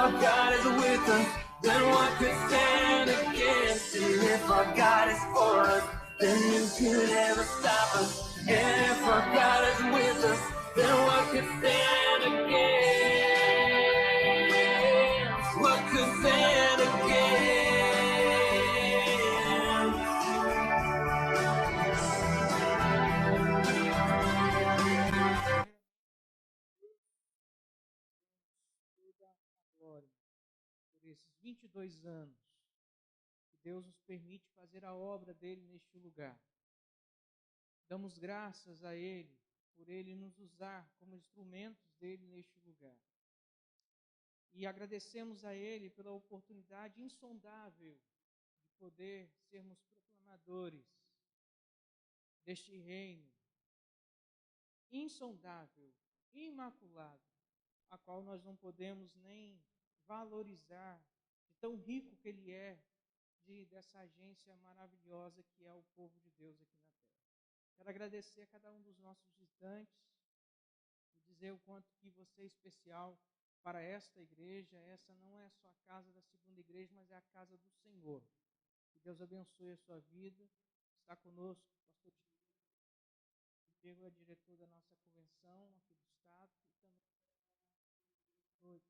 our God is with us, then what could stand against? And if our God is for us, then who could ever stop us? And if our God is with us, then what could stand against? What could stand against? Toda a glória por esses 22 anos que Deus nos permite fazer a obra dele neste lugar. Damos graças a Ele por Ele nos usar como instrumentos dele neste lugar. E agradecemos a Ele pela oportunidade insondável de poder sermos proclamadores deste reino insondável, imaculado, a qual nós não podemos nem valorizar, de tão rico que Ele é, dessa agência maravilhosa que é o povo de Deus aqui na terra. Quero agradecer a cada um dos nossos visitantes e dizer o quanto que você é especial para esta igreja. Essa não é só a casa da segunda igreja, mas é a casa do Senhor. Que Deus abençoe a sua vida. Está conosco o pastor Diego, é diretor da nossa convenção aqui do estado, e também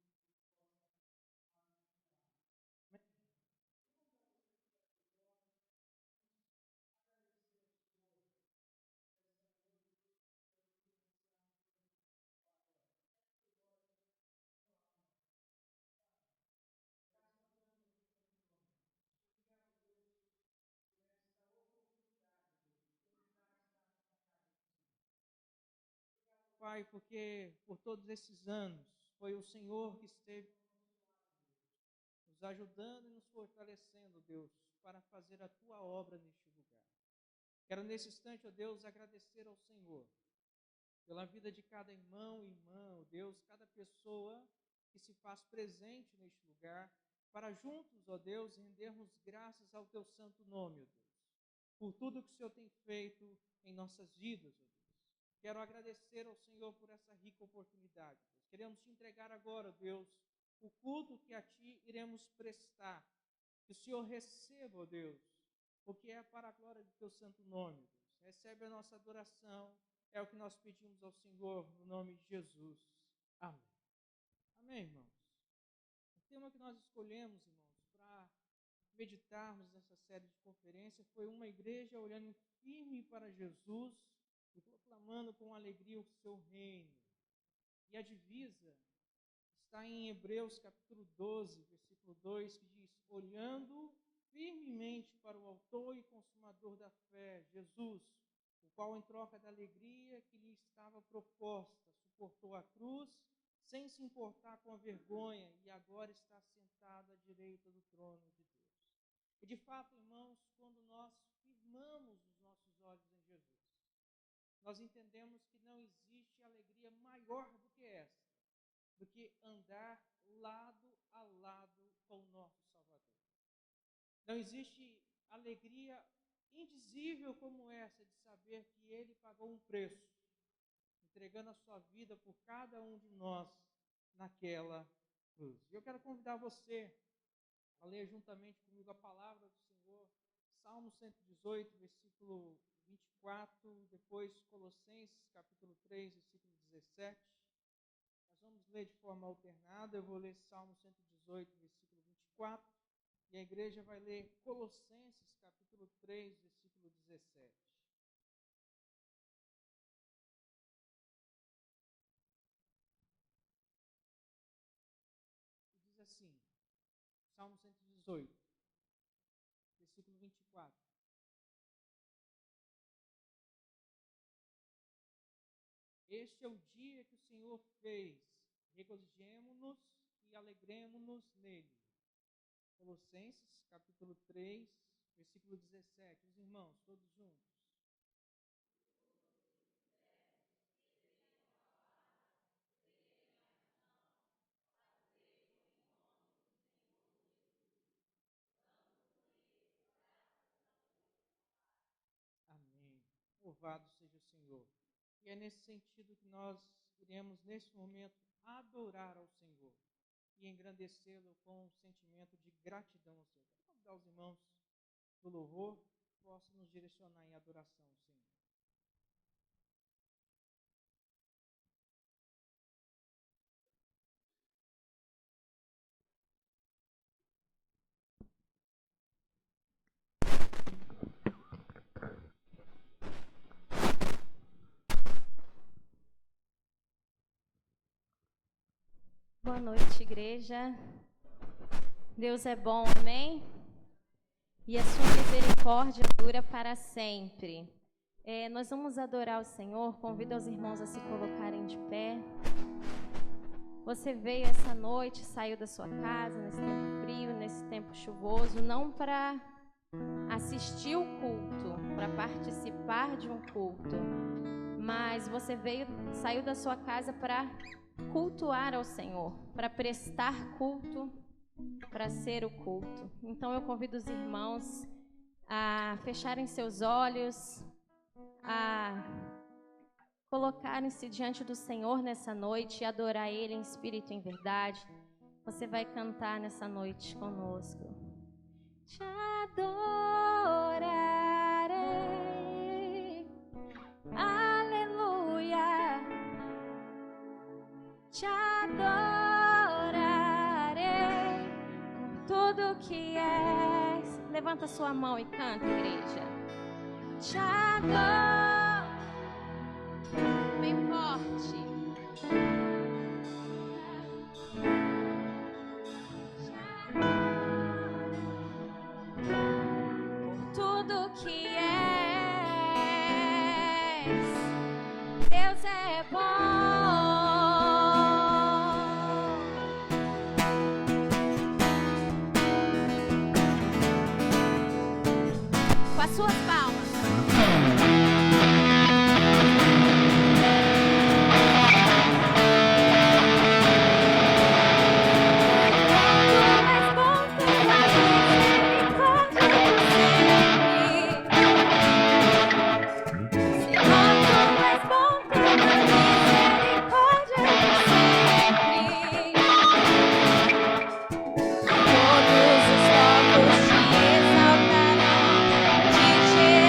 Pai, porque por todos esses anos foi o Senhor que esteve nos ajudando e nos fortalecendo, Deus, para fazer a tua obra neste lugar. Quero nesse instante, ó Deus, agradecer ao Senhor pela vida de cada irmão e irmã, ó Deus, cada pessoa que se faz presente neste lugar, para juntos, ó Deus, rendermos graças ao teu santo nome, ó Deus, por tudo que o Senhor tem feito em nossas vidas, ó Deus. Quero agradecer ao Senhor por essa rica oportunidade, Deus. Queremos te entregar agora, Deus, o culto que a ti iremos prestar. Que o Senhor receba, ó Deus, o que é para a glória do teu santo nome, Deus. Recebe a nossa adoração, é o que nós pedimos ao Senhor, no nome de Jesus. Amém. Amém, irmãos. O tema que nós escolhemos, irmãos, para meditarmos nessa série de conferência foi uma igreja olhando firme para Jesus e proclamando com alegria o seu reino. E a divisa está em Hebreus capítulo 12, versículo 2, que diz: olhando firmemente para o autor e consumador da fé, Jesus, o qual em troca da alegria que lhe estava proposta, suportou a cruz, sem se importar com a vergonha, e agora está sentado à direita do trono de Deus. E de fato, irmãos, quando nós firmamos os nossos olhos em Jesus, nós entendemos que não existe alegria maior do que esta, do que andar lado a lado com o nosso Salvador. Não existe alegria indizível como essa de saber que Ele pagou um preço, entregando a sua vida por cada um de nós naquela cruz. E eu quero convidar você a ler juntamente comigo a palavra do Senhor, Salmo 118, versículo 24, depois Colossenses, capítulo 3, versículo 17. Nós vamos ler de forma alternada. Eu vou ler Salmo 118, versículo 24, e a igreja vai ler Colossenses, capítulo 3, versículo 17. E diz assim, Salmo 118, versículo 24. Este é o dia que o Senhor fez, regozijemo-nos e alegremo-nos nele. Colossenses, capítulo 3, versículo 17. Os irmãos, todos juntos. Amém. Louvado seja o Senhor. E é nesse sentido que nós iremos, nesse momento, adorar ao Senhor. e engrandecê-lo com um sentimento de gratidão ao Senhor. Vamos convidar os irmãos do louvor possam nos direcionar em adoração ao Senhor. Boa noite, igreja. Deus é bom, amém? E a sua misericórdia dura para sempre. Nós vamos adorar o Senhor. Convido os irmãos a se colocarem de pé. Você veio essa noite, saiu da sua casa, nesse tempo frio, nesse tempo chuvoso, não para assistir o culto, para participar de um culto, mas você saiu da sua casa para cultuar ao Senhor, para prestar culto, para ser o culto. Então eu convido os irmãos a fecharem seus olhos, a colocarem-se diante do Senhor nessa noite e adorar Ele em espírito e em verdade. Você vai cantar nessa noite conosco. Te adorarei, aleluia. Te adorarei por tudo que és. Levanta sua mão e canta, igreja. Te adoro. Bem forte. Por tudo que és. Deus é bom. Suas palmas. Todos os povos te exaltarão, te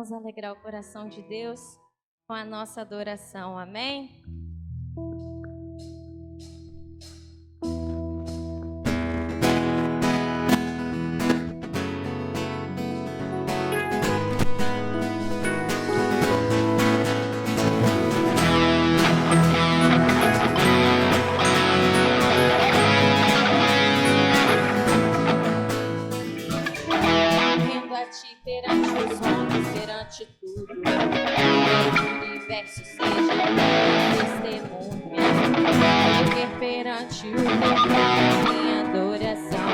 Vamos alegrar o coração de Deus com a nossa adoração, amém? Perante os homens, perante tudo, o universo seja testemunha, viver perante o teu trono, minha adoração,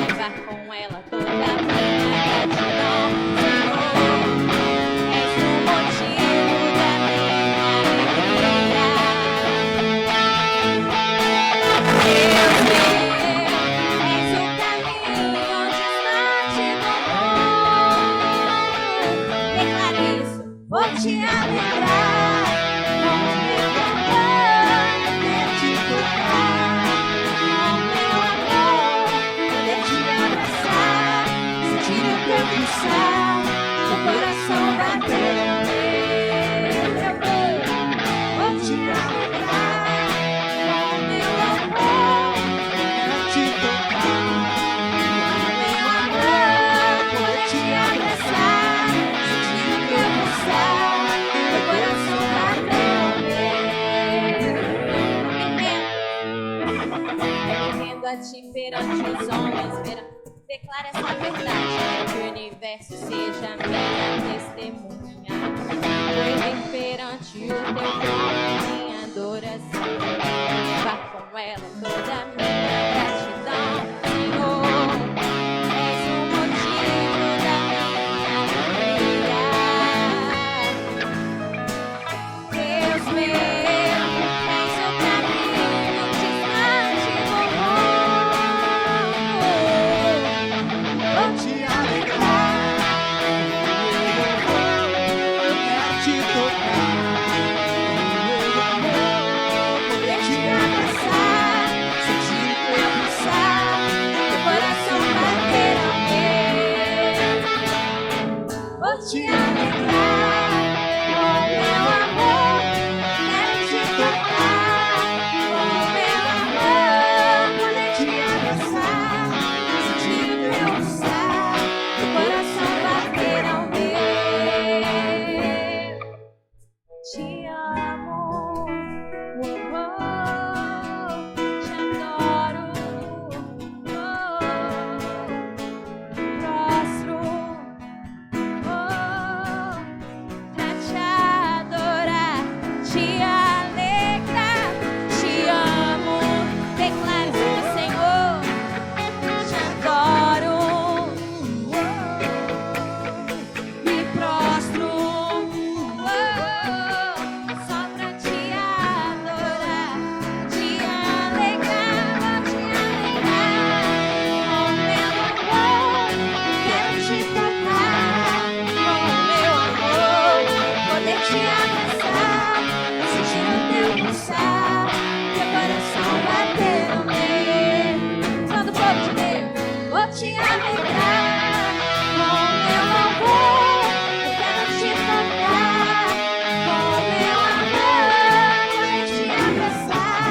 levar com ela toda a minha gratidão. Senhor, és o motivo da minha alegria. Deus meu, és o caminho distante do vou te alegrar com meu amor, poder te tocar, com meu amor, poder te abraçar, sentir o teu pulsar, teu coração bater no meu. Vou te alegrar com meu amor, poder te tocar, com meu amor, poder te abraçar, sentir o teu pulsar, teu coração batendo a ti perante os homens, declara essa verdade, que o universo seja minha testemunha, viver perante o teu trono, minha adoração, levar com ela toda a minha gratidão. Senhor, és o motivo da minha alegria. Deus meu, és o caminho distante do mundo. Vou te alegrar, poder te tocar, poder te abraçar, sentir o teu pulsar, teu coração bater ao meu. Vou te alegrar com meu amor, quero te tocar, com meu amor, poder te abraçar, sentir o teu pulsar, teu coração bater ao meu. Te amo, te adoro, prostro, pra te adorar, te alegrar, te amo, declaro meu Senhor, te adoro, me prostro, só pra te adorar, te alegrar, vou te alegrar, com meu amor, quero te tocar, com meu amor, poder te abraçar, sentir o teu pulsar, teu coração bater no meu. Todo povo de Deus, vou te alegrar, com meu amor, eu quero te tocar, com meu amor, poder te abraçar,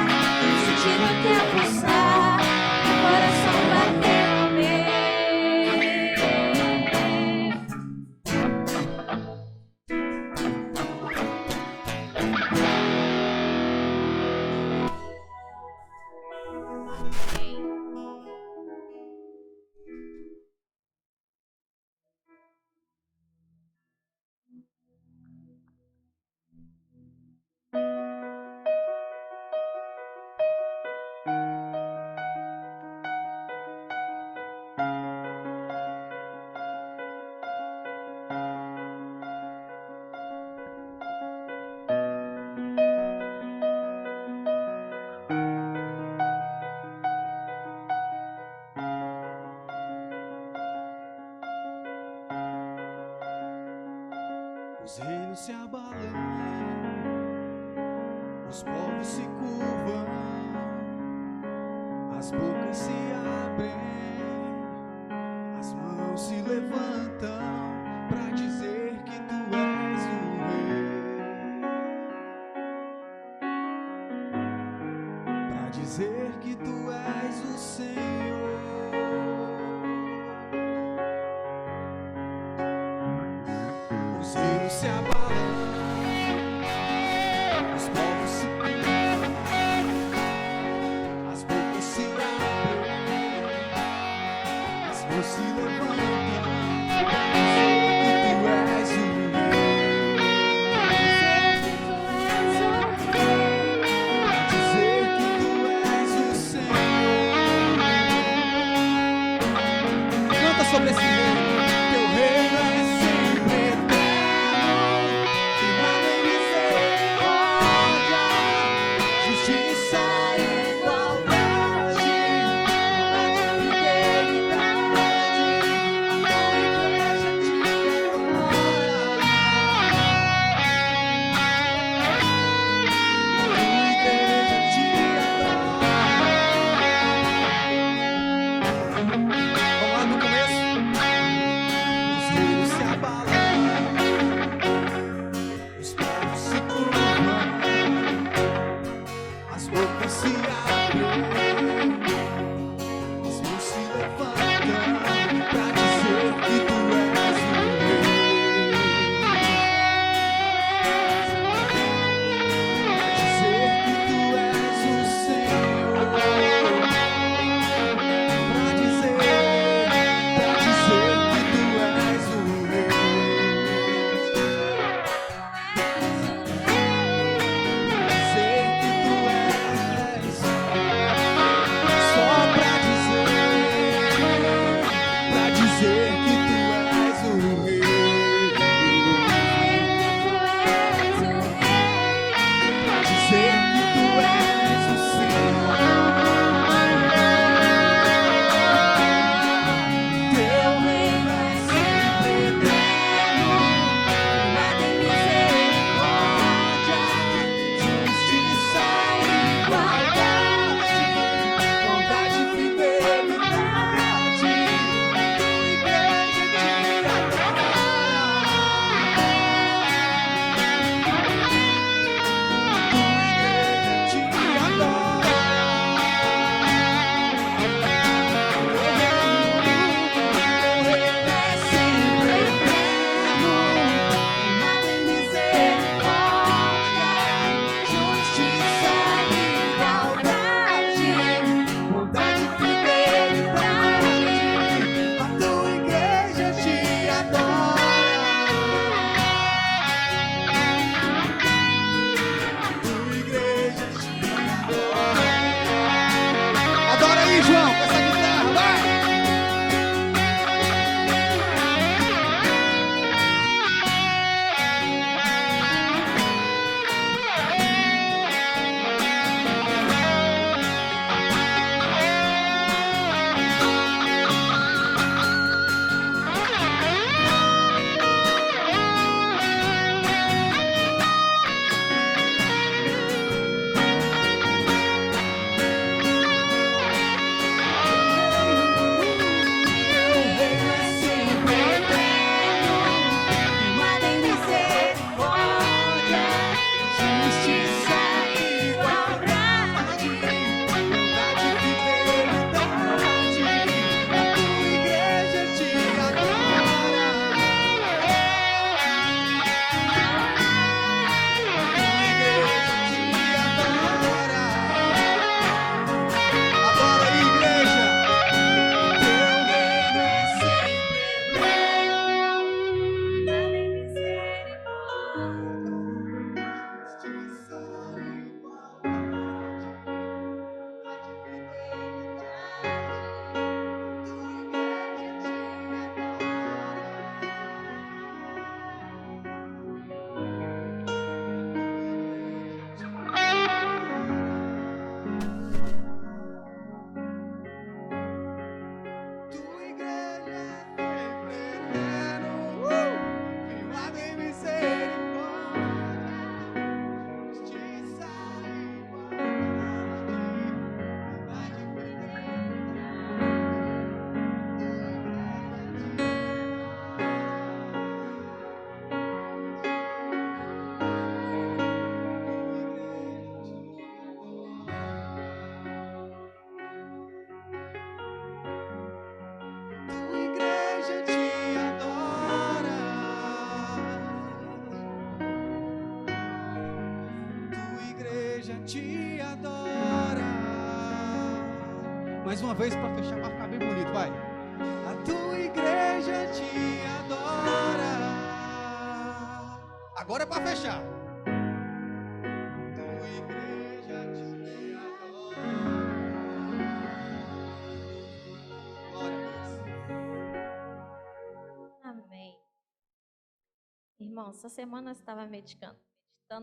sentir o teu pulsar, teu coração bater no meu. Os reinos se abalam, os povos se curvam, as bocas se abrem, as mãos se levantam pra dizer que se abalam, os povos se curvam, as bocas se abrem, as mãos se levantam. Tu és o sobre esse reino, teu reino é sempre eterno. Mais uma vez para fechar, para ficar bem bonito, vai. A tua igreja te adora. Agora é para fechar. Tua igreja te adora. Glória a Deus. Amém. Irmão, essa semana eu estava meditando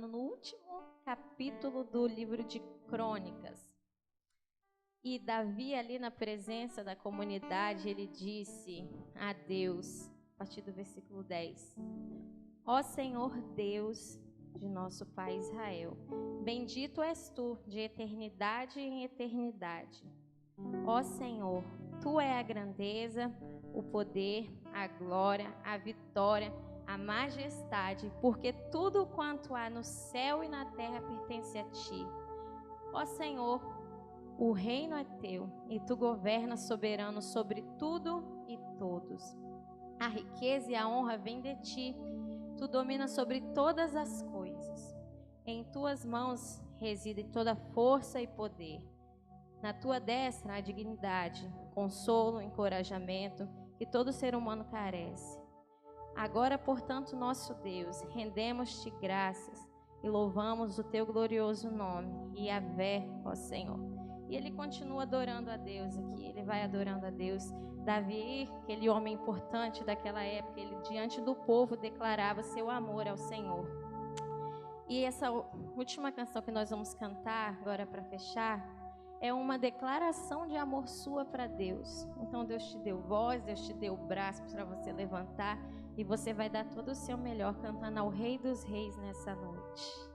no último capítulo do livro de Crônicas. E Davi, ali na presença da comunidade, ele disse a Deus, a partir do versículo 10: Ó Senhor Deus de nosso Pai Israel, bendito és tu de eternidade em eternidade. Ó Senhor, tu é a grandeza, o poder, a glória, a vitória, a majestade, porque tudo quanto há no céu e na terra pertence a ti. Ó Senhor, o reino é teu e tu governas soberano sobre tudo e todos. A riqueza e a honra vêm de ti, tu dominas sobre todas as coisas. Em tuas mãos reside toda força e poder. Na tua destra há dignidade, consolo, encorajamento que todo ser humano carece. Agora, portanto, nosso Deus, rendemos-te graças e louvamos o teu glorioso nome, Yahvé, ó Senhor. E ele continua adorando a Deus aqui, ele vai adorando a Deus. Davi, aquele homem importante daquela época, ele diante do povo declarava seu amor ao Senhor. E essa última canção que nós vamos cantar agora para fechar é uma declaração de amor sua para Deus. Então Deus te deu voz, Deus te deu braço para você levantar e você vai dar todo o seu melhor cantando ao Rei dos Reis nessa noite.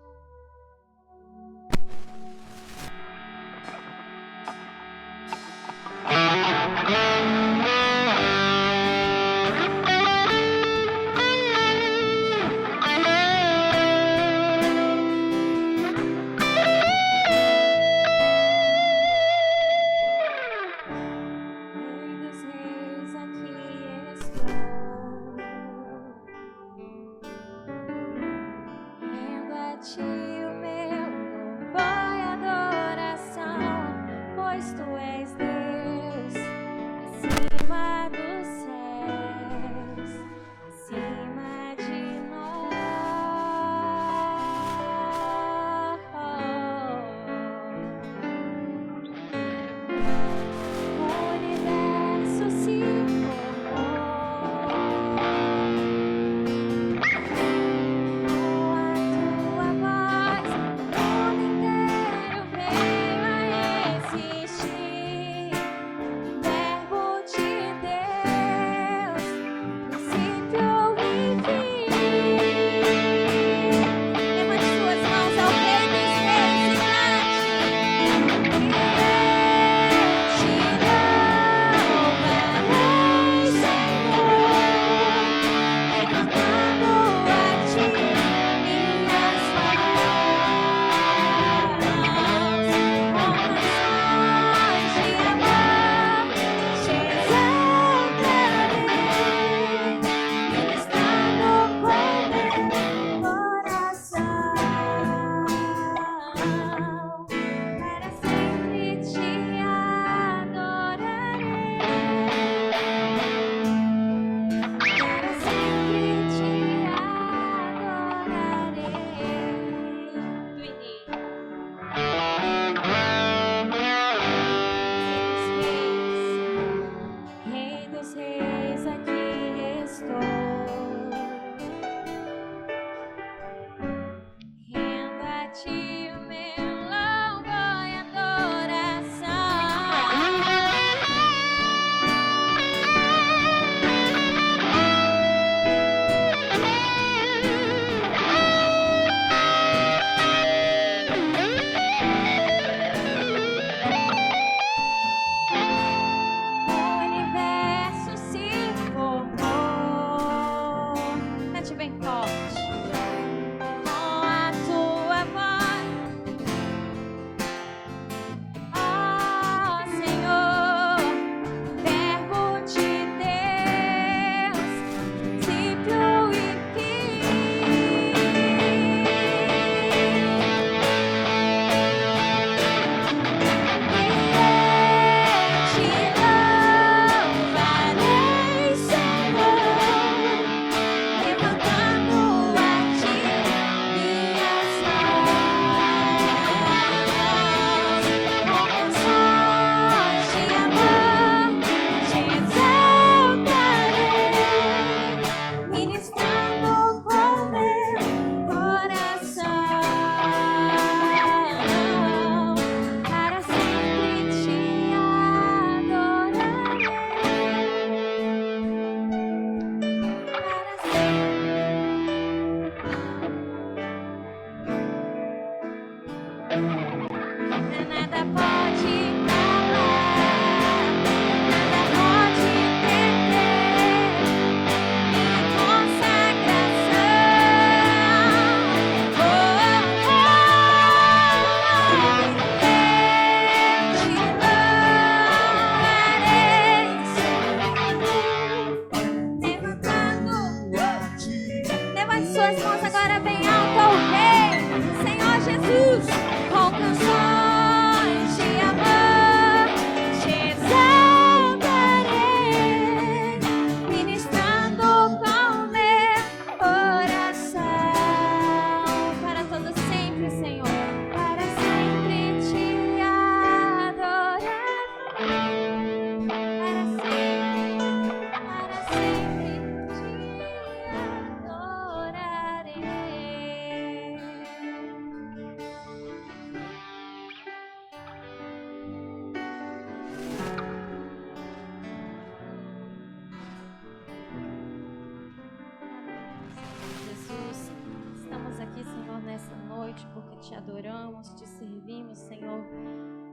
Senhor, nessa noite, porque te adoramos, te servimos, Senhor.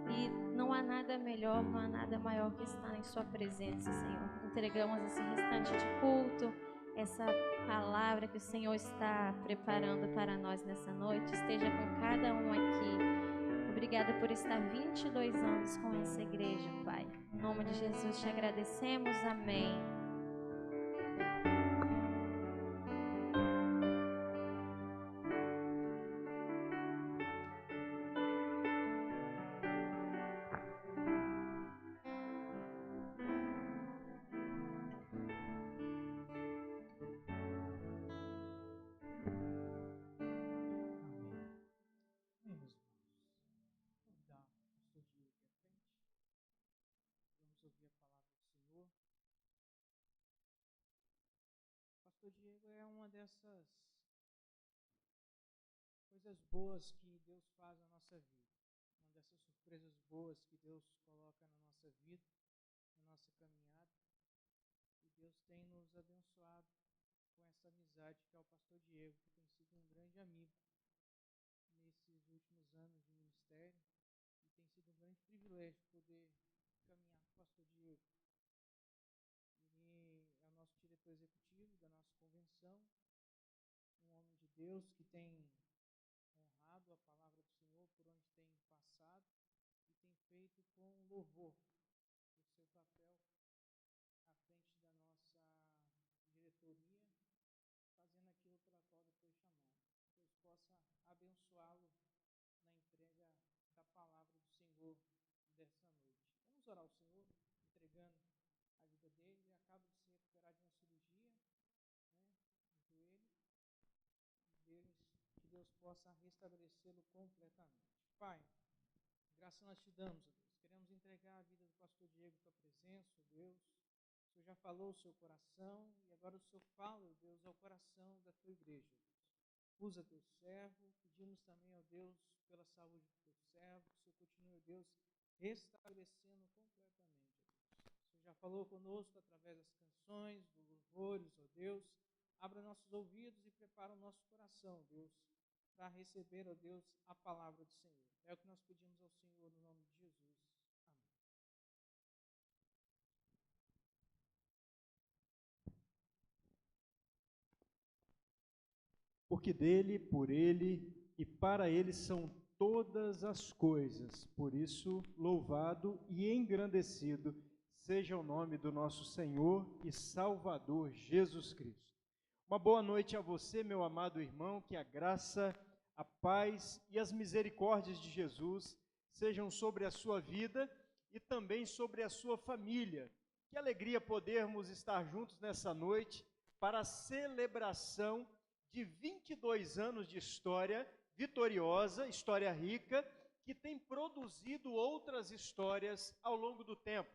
E não há nada melhor, não há nada maior que estar em sua presença, Senhor. Entregamos esse restante de culto, essa palavra que o Senhor está preparando para nós nessa noite. Esteja com cada um aqui. Obrigada por estar 22 anos com essa igreja, Pai. Em nome de Jesus te agradecemos. Amém. Amém, meus irmãos. Convidar o pastor Diego aqui à frente. Vamos ouvir a palavra do Senhor. O pastor Diego é uma dessas coisas boas que Deus faz na nossa vida. Uma dessas surpresas boas que Deus coloca na nossa vida, na nossa caminhada. E Deus tem nos abençoado com essa amizade que é o pastor Diego, que tem sido um grande amigo nesses últimos anos de ministério, e tem sido um grande privilégio poder caminhar com o pastor Diego. Ele é o nosso diretor executivo da nossa convenção, um homem de Deus que tem honrado a palavra do Senhor por onde tem passado e tem feito com louvor o seu papel à frente da nossa diretoria, fazendo aquilo pela qual ele foi chamado. Deus possa abençoá-lo na entrega da palavra do Senhor dessa noite. Vamos orar ao Senhor, entregando a vida dele. Ele acaba de se recuperar de uma cirurgia, no joelho. Que Deus possa restabelecê-lo completamente. Pai, graças nós te damos, ó Deus. Queremos entregar a vida do pastor Diego à tua presença, ó Deus. O Senhor já falou o seu coração e agora o Senhor fala, ó Deus, ao coração da tua igreja, ó Deus. Usa teu servo, pedimos também, ó Deus, pela saúde do teu servo, que o Senhor continue, ó Deus, restabelecendo completamente, ó Deus. O Senhor já falou conosco através das canções, dos louvores, ó Deus. Abra nossos ouvidos e prepara o nosso coração, ó Deus, para receber, ó Deus, a palavra do Senhor. É o que nós pedimos ao Senhor no nome de Jesus. Amém. Porque dele, por ele e para ele são todas as coisas. Por isso, louvado e engrandecido seja o nome do nosso Senhor e Salvador Jesus Cristo. Uma boa noite a você, meu amado irmão, que a graça, a paz e as misericórdias de Jesus sejam sobre a sua vida e também sobre a sua família. Que alegria podermos estar juntos nessa noite para a celebração de 22 anos de história vitoriosa, história rica, que tem produzido outras histórias ao longo do tempo.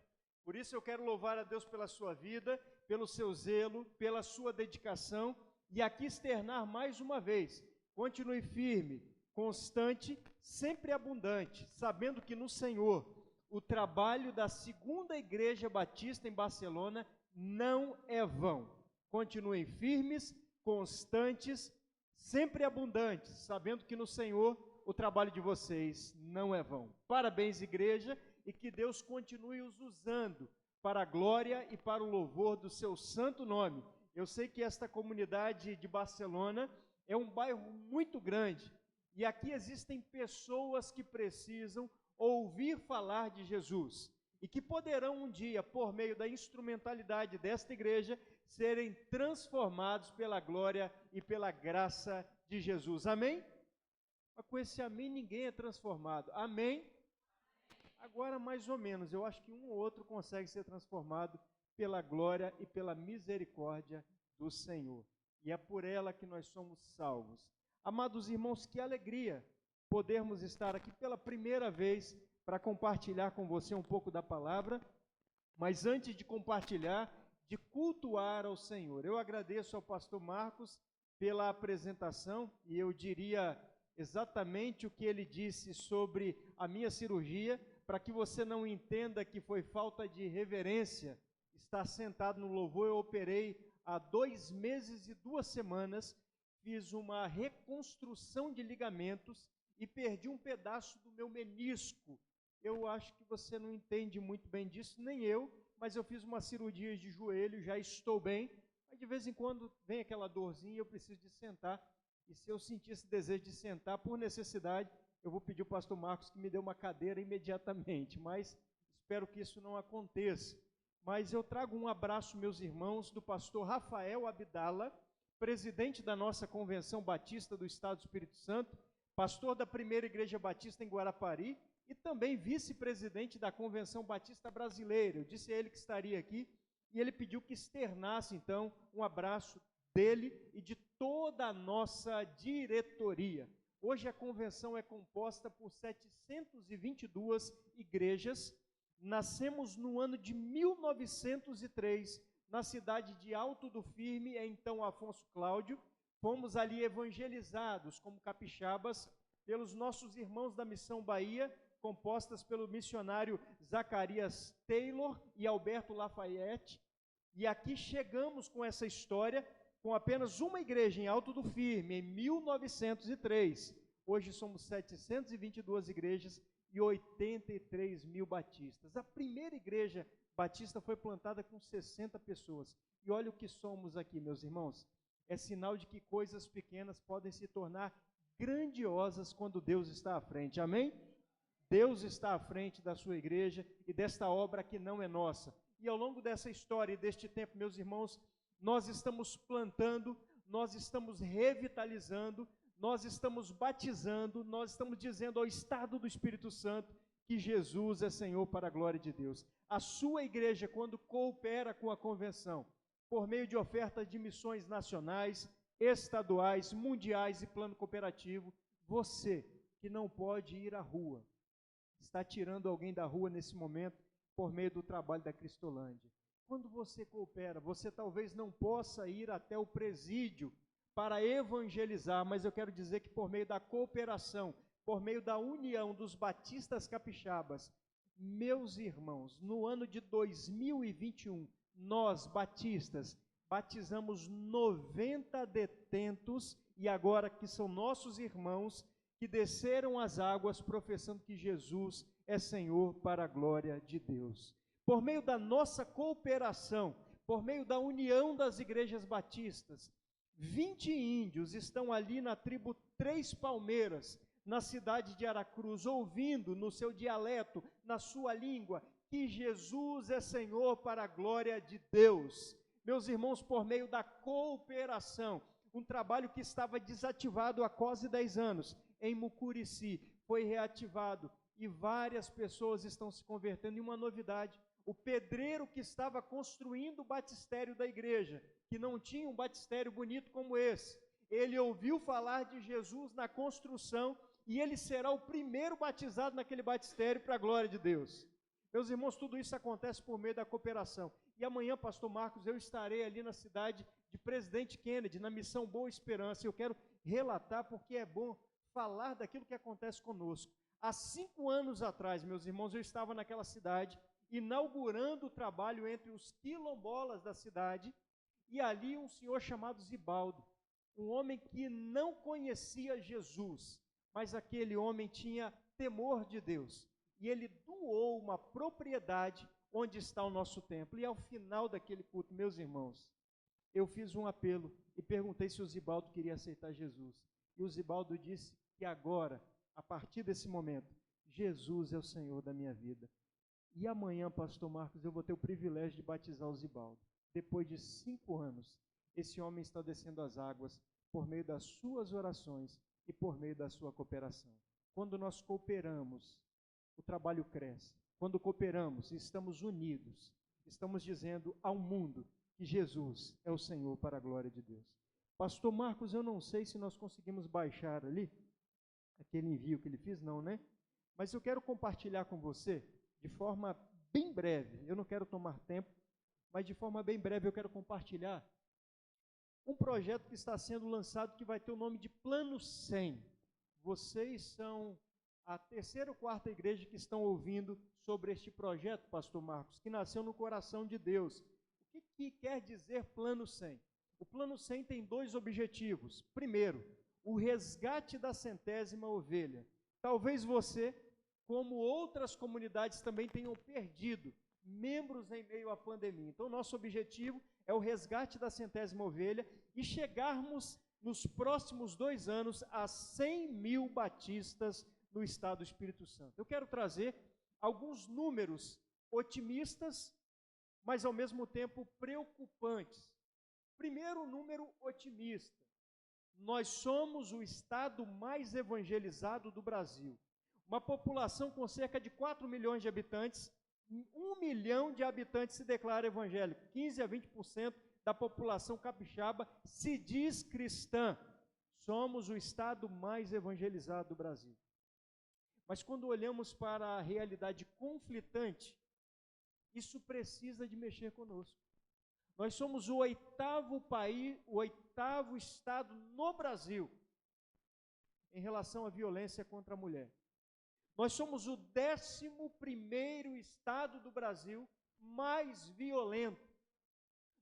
Por isso eu quero louvar a Deus pela sua vida, pelo seu zelo, pela sua dedicação, e aqui externar mais uma vez: continue firme, constante, sempre abundante, sabendo que no Senhor o trabalho da Segunda Igreja Batista em Barcelona não é vão. Continuem firmes, constantes, sempre abundantes, sabendo que no Senhor o trabalho de vocês não é vão. Parabéns, igreja, e que Deus continue os usando para a glória e para o louvor do seu santo nome. Eu sei que esta comunidade de Barcelona é um bairro muito grande, e aqui existem pessoas que precisam ouvir falar de Jesus, e que poderão um dia, por meio da instrumentalidade desta igreja, serem transformados pela glória e pela graça de Jesus. Amém? Mas com esse amém ninguém é transformado. Amém? Agora, mais ou menos, eu acho que um ou outro consegue ser transformado pela glória e pela misericórdia do Senhor. E é por ela que nós somos salvos. Amados irmãos, que alegria podermos estar aqui pela primeira vez para compartilhar com você um pouco da palavra. Mas antes de compartilhar, de cultuar ao Senhor, eu agradeço ao pastor Marcos pela apresentação, e eu diria exatamente o que ele disse sobre a minha cirurgia, para que você não entenda que foi falta de reverência estar sentado no louvor. Eu operei há 2 meses e 2 semanas, fiz uma reconstrução de ligamentos e perdi um pedaço do meu menisco. Eu acho que você não entende muito bem disso, nem eu, mas eu fiz uma cirurgia de joelho, já estou bem, mas de vez em quando vem aquela dorzinha e eu preciso de sentar, e se eu sentir esse desejo de sentar, por necessidade, eu vou pedir ao pastor Marcos que me dê uma cadeira imediatamente, mas espero que isso não aconteça. Mas eu trago um abraço, meus irmãos, do pastor Rafael Abdala, presidente da nossa Convenção Batista do Estado do Espírito Santo, pastor da Primeira Igreja Batista em Guarapari, e também vice-presidente da Convenção Batista Brasileira. Eu disse a ele que estaria aqui, e ele pediu que externasse, então, um abraço dele e de toda a nossa diretoria. Hoje a convenção é composta por 722 igrejas. Nascemos no ano de 1903, na cidade de Alto do Firme, então Afonso Cláudio. Fomos ali evangelizados como capixabas pelos nossos irmãos da Missão Bahia, compostas pelo missionário Zacarias Taylor e Alberto Lafayette. E aqui chegamos com essa história, com apenas uma igreja em Alto do Firme, em 1903. Hoje somos 722 igrejas e 83 mil batistas. A primeira igreja batista foi plantada com 60 pessoas. E olha o que somos aqui, meus irmãos. É sinal de que coisas pequenas podem se tornar grandiosas quando Deus está à frente. Amém? Deus está à frente da sua igreja e desta obra que não é nossa. E ao longo dessa história e deste tempo, meus irmãos, nós estamos plantando, nós estamos revitalizando, nós estamos batizando, nós estamos dizendo ao Estado do Espírito Santo que Jesus é Senhor para a glória de Deus. A sua igreja, quando coopera com a convenção, por meio de ofertas de missões nacionais, estaduais, mundiais e plano cooperativo, você que não pode ir à rua, está tirando alguém da rua nesse momento por meio do trabalho da Cristolândia. Quando você coopera, você talvez não possa ir até o presídio para evangelizar, mas eu quero dizer que por meio da cooperação, por meio da união dos batistas capixabas, meus irmãos, no ano de 2021, nós, batistas, batizamos 90 detentos, e agora que são nossos irmãos, que desceram as águas professando que Jesus é Senhor para a glória de Deus. Por meio da nossa cooperação, por meio da união das igrejas batistas, 20 índios estão ali na tribo Três Palmeiras, na cidade de Aracruz, ouvindo no seu dialeto, na sua língua, que Jesus é Senhor para a glória de Deus. Meus irmãos, por meio da cooperação, um trabalho que estava desativado há quase 10 anos, em Mucurici, foi reativado e várias pessoas estão se convertendo. Em uma novidade, o pedreiro que estava construindo o batistério da igreja, que não tinha um batistério bonito como esse, ele ouviu falar de Jesus na construção e ele será o primeiro batizado naquele batistério para a glória de Deus. Meus irmãos, tudo isso acontece por meio da cooperação. E amanhã, pastor Marcos, eu estarei ali na cidade de Presidente Kennedy, na missão Boa Esperança. Eu quero relatar porque é bom falar daquilo que acontece conosco. Há 5 anos atrás, meus irmãos, eu estava naquela cidade, inaugurando o trabalho entre os quilombolas da cidade, e ali um senhor chamado Zibaldo, um homem que não conhecia Jesus, mas aquele homem tinha temor de Deus, e ele doou uma propriedade onde está o nosso templo. E ao final daquele culto, meus irmãos, eu fiz um apelo e perguntei se o Zibaldo queria aceitar Jesus. E o Zibaldo disse que agora, a partir desse momento, Jesus é o Senhor da minha vida. E amanhã, pastor Marcos, eu vou ter o privilégio de batizar o Zibaldo. Depois de 5 anos, esse homem está descendo as águas por meio das suas orações e por meio da sua cooperação. Quando nós cooperamos, o trabalho cresce. Quando cooperamos e estamos unidos, estamos dizendo ao mundo que Jesus é o Senhor para a glória de Deus. Pastor Marcos, eu não sei se nós conseguimos baixar ali, aquele envio que ele fez, não, né? Mas eu quero compartilhar com você, de forma bem breve, eu não quero tomar tempo, mas de forma bem breve eu quero compartilhar um projeto que está sendo lançado que vai ter o nome de Plano 100. Vocês são a 3ª ou 4ª igreja que estão ouvindo sobre este projeto, pastor Marcos, que nasceu no coração de Deus. O que quer dizer Plano 100? O Plano 100 tem 2 objetivos. Primeiro, o resgate da centésima ovelha. Talvez você, como outras comunidades, também tenham perdido membros em meio à pandemia. Então, nosso objetivo é o resgate da centésima ovelha e chegarmos nos próximos 2 anos a 100 mil batistas no estado do Espírito Santo. Eu quero trazer alguns números otimistas, mas ao mesmo tempo preocupantes. Primeiro, número otimista. Nós somos o estado mais evangelizado do Brasil. Uma população com cerca de 4 milhões de habitantes, 1 milhão de habitantes se declara evangélico, 15 a 20% da população capixaba se diz cristã. Somos o estado mais evangelizado do Brasil. Mas quando olhamos para a realidade conflitante, isso precisa de mexer conosco. Nós somos o 8º país, o 8º estado no Brasil em relação à violência contra a mulher. Nós somos o 11º estado do Brasil mais violento.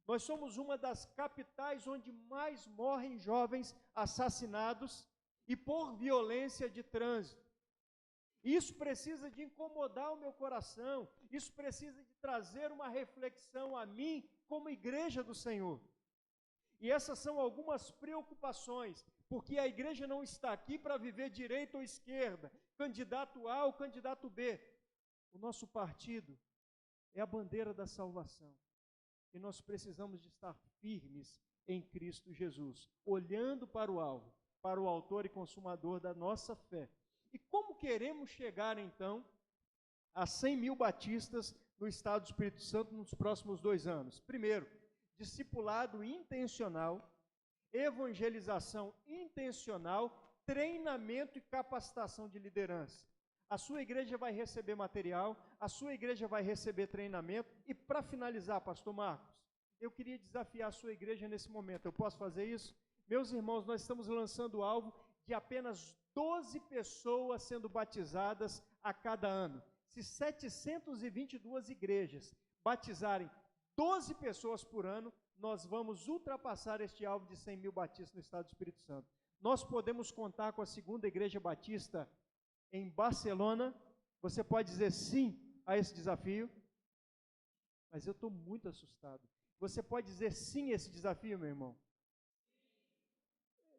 Nós somos uma das capitais onde mais morrem jovens assassinados e por violência de trânsito. Isso precisa de incomodar o meu coração, isso precisa de trazer uma reflexão a mim como igreja do Senhor. E essas são algumas preocupações, porque a igreja não está aqui para viver direita ou esquerda, candidato A ou candidato B. O nosso partido é a bandeira da salvação. E nós precisamos de estar firmes em Cristo Jesus, olhando para o alvo, para o autor e consumador da nossa fé. E como queremos chegar, então, a 100 mil batistas no estado do Espírito Santo nos próximos 2 anos? Primeiro, discipulado intencional, evangelização intencional, treinamento e capacitação de liderança. A sua igreja vai receber material, a sua igreja vai receber treinamento. E para finalizar, pastor Marcos, eu queria desafiar a sua igreja nesse momento. Eu posso fazer isso? Meus irmãos, nós estamos lançando o alvo de apenas 12 pessoas sendo batizadas a cada ano. Se 722 igrejas batizarem 12 pessoas por ano, nós vamos ultrapassar este alvo de 100 mil batistas no estado do Espírito Santo. Nós podemos contar com a 2ª Igreja Batista em Barcelona. Você pode dizer sim a esse desafio? Mas eu estou muito assustado. Você pode dizer sim a esse desafio, meu irmão?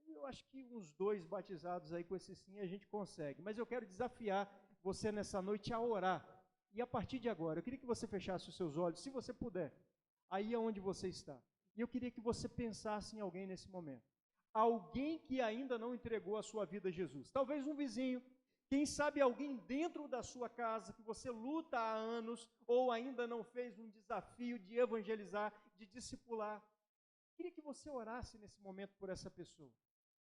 Eu acho que uns 2 batizados aí com esse sim a gente consegue. Mas eu quero desafiar você nessa noite a orar. E a partir de agora, eu queria que você fechasse os seus olhos, se você puder, aí aonde você está. E eu queria que você pensasse em alguém nesse momento. Alguém que ainda não entregou a sua vida a Jesus. Talvez um vizinho, quem sabe alguém dentro da sua casa que você luta há anos ou ainda não fez um desafio de evangelizar, de discipular. Eu queria que você orasse nesse momento por essa pessoa.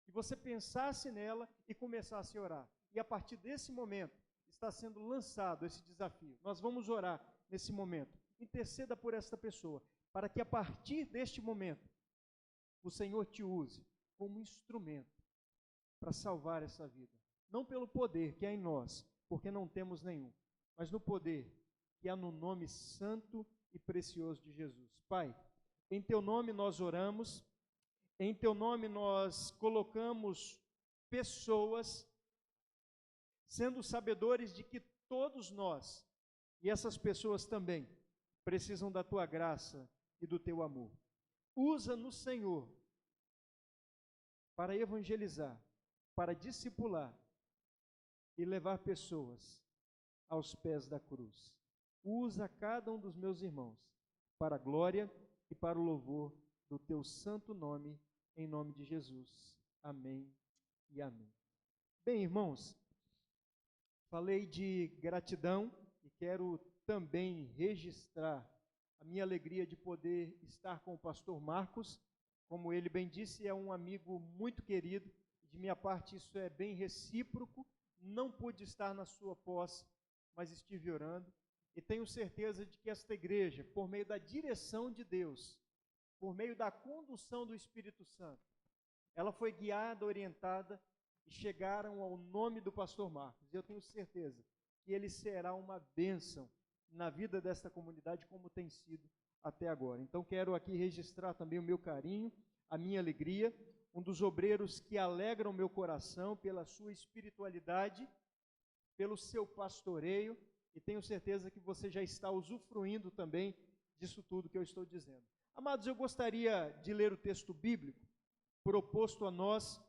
E você pensasse nela e começasse a orar. E a partir desse momento, está sendo lançado esse desafio. Nós vamos orar nesse momento. Interceda por esta pessoa, para que a partir deste momento, o Senhor te use como instrumento para salvar essa vida. Não pelo poder que há em nós, porque não temos nenhum, mas no poder que há no nome santo e precioso de Jesus. Pai, em Teu nome nós oramos, em Teu nome nós colocamos pessoas, sendo sabedores de que todos nós, e essas pessoas também, precisam da Tua graça e do Teu amor. Usa-nos, Senhor, para evangelizar, para discipular e levar pessoas aos pés da cruz. Usa cada um dos meus irmãos para a glória e para o louvor do Teu santo nome, em nome de Jesus. Amém e amém. Bem, irmãos, falei de gratidão e quero também registrar a minha alegria de poder estar com o pastor Marcos. Como ele bem disse, é um amigo muito querido. De minha parte, isso é bem recíproco. Não pude estar na sua posse, mas estive orando. E tenho certeza de que esta igreja, por meio da direção de Deus, por meio da condução do Espírito Santo, ela foi guiada, orientada, e chegaram ao nome do pastor Marcos. Eu tenho certeza que ele será uma bênção na vida desta comunidade, como tem sido até agora. Então, quero aqui registrar também o meu carinho, a minha alegria, um dos obreiros que alegram o meu coração pela sua espiritualidade, pelo seu pastoreio, e tenho certeza que você já está usufruindo também disso tudo que eu estou dizendo. Amados, eu gostaria de ler o texto bíblico proposto a nós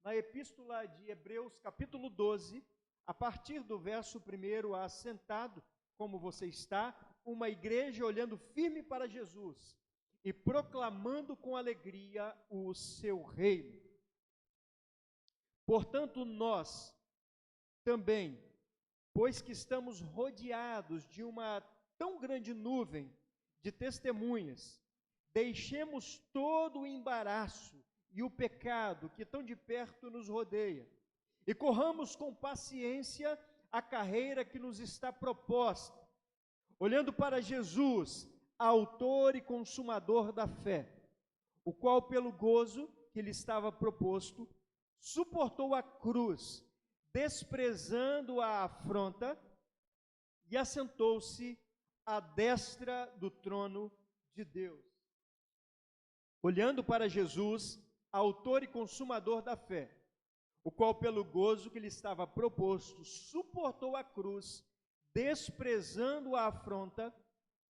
na Epístola de Hebreus, capítulo 12, a partir do verso 1, assentado, como você está, uma igreja olhando firme para Jesus e proclamando com alegria o seu reino. Portanto, nós também, pois que estamos rodeados de uma tão grande nuvem de testemunhas, deixemos todo o embaraço e o pecado que tão de perto nos rodeia, e corramos com paciência a carreira que nos está proposta, olhando para Jesus, autor e consumador da fé, o qual, pelo gozo que lhe estava proposto, suportou a cruz, desprezando a afronta, e assentou-se à destra do trono de Deus. Olhando para Jesus, autor e consumador da fé, o qual, pelo gozo que lhe estava proposto, suportou a cruz, desprezando a afronta,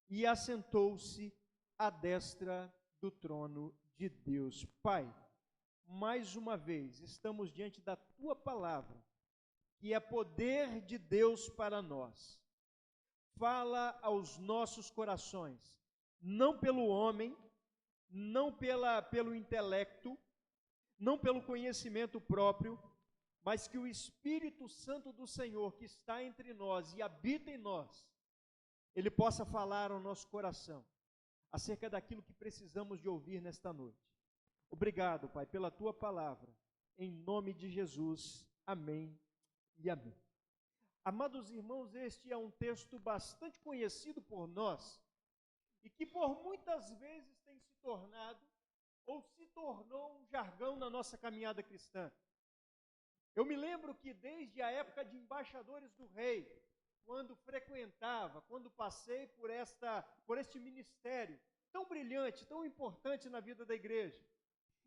e assentou-se à destra do trono de Deus. Pai, mais uma vez, estamos diante da Tua palavra, que é poder de Deus para nós. Fala aos nossos corações, não pelo homem, não pelo intelecto, não pelo conhecimento próprio, mas que o Espírito Santo do Senhor, que está entre nós e habita em nós, Ele possa falar ao nosso coração, acerca daquilo que precisamos de ouvir nesta noite. Obrigado, Pai, pela Tua palavra, em nome de Jesus, amém e amém. Amados irmãos, este é um texto bastante conhecido por nós, e que por muitas vezes tem se tornado, ou se tornou um jargão na nossa caminhada cristã. Eu me lembro que desde a época de embaixadores do rei, quando frequentava, quando passei por este ministério tão brilhante, tão importante na vida da igreja,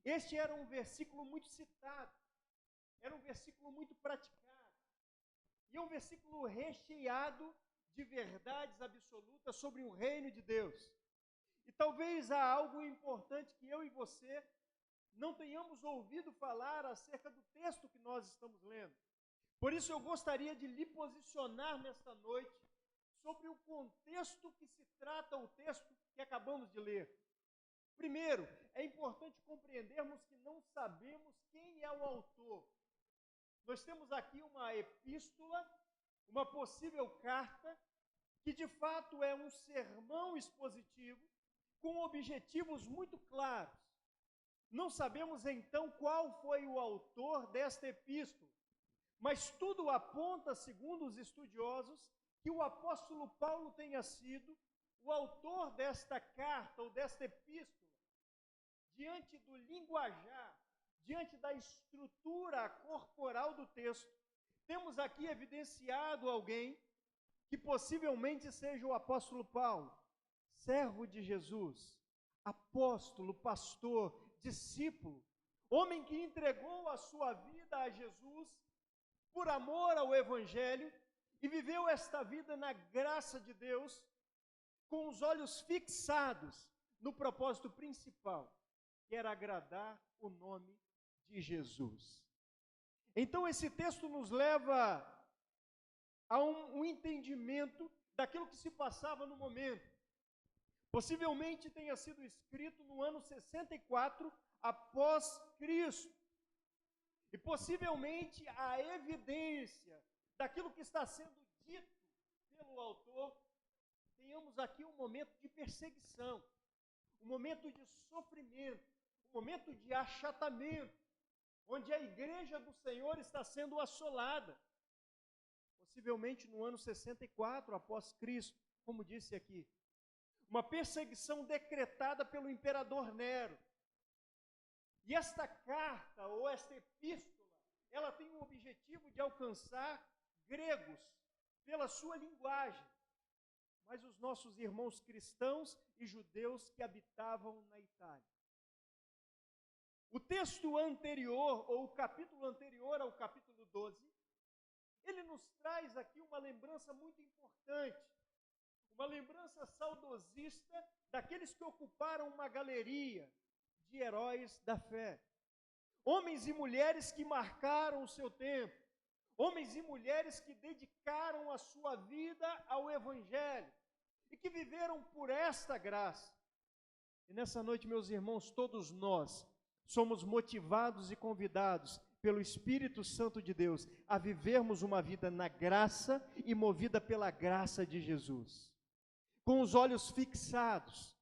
este era um versículo muito citado, era um versículo muito praticado, e é um versículo recheado de verdades absolutas sobre o reino de Deus. E talvez há algo importante que eu e você não tenhamos ouvido falar acerca do texto que nós estamos lendo. Por isso eu gostaria de lhe posicionar nesta noite sobre o contexto que se trata o texto que acabamos de ler. Primeiro, é importante compreendermos que não sabemos quem é o autor. Nós temos aqui uma epístola, uma possível carta, que de fato é um sermão expositivo, com objetivos muito claros. Não sabemos então qual foi o autor desta epístola, mas tudo aponta, segundo os estudiosos, que o apóstolo Paulo tenha sido o autor desta carta ou desta epístola. Diante do linguajar, diante da estrutura corporal do texto, temos aqui evidenciado alguém que possivelmente seja o apóstolo Paulo, servo de Jesus, apóstolo, pastor, discípulo, homem que entregou a sua vida a Jesus por amor ao Evangelho e viveu esta vida na graça de Deus, com os olhos fixados no propósito principal, que era agradar o nome de Jesus. Então esse texto nos leva a um entendimento daquilo que se passava no momento. Possivelmente tenha sido escrito no ano 64 após Cristo. E possivelmente a evidência daquilo que está sendo dito pelo autor, tenhamos aqui um momento de perseguição, um momento de sofrimento, um momento de achatamento, onde a igreja do Senhor está sendo assolada. Possivelmente no ano 64 após Cristo, como disse aqui. Uma perseguição decretada pelo imperador Nero. E esta carta, ou esta epístola, ela tem o objetivo de alcançar gregos pela sua linguagem, mas os nossos irmãos cristãos e judeus que habitavam na Itália. O texto anterior, ou o capítulo anterior ao capítulo 12, ele nos traz aqui uma lembrança muito importante, uma lembrança saudosista daqueles que ocuparam uma galeria de heróis da fé. Homens e mulheres que marcaram o seu tempo, homens e mulheres que dedicaram a sua vida ao Evangelho e que viveram por esta graça. E nessa noite, meus irmãos, todos nós somos motivados e convidados pelo Espírito Santo de Deus a vivermos uma vida na graça e movida pela graça de Jesus, com os olhos fixados,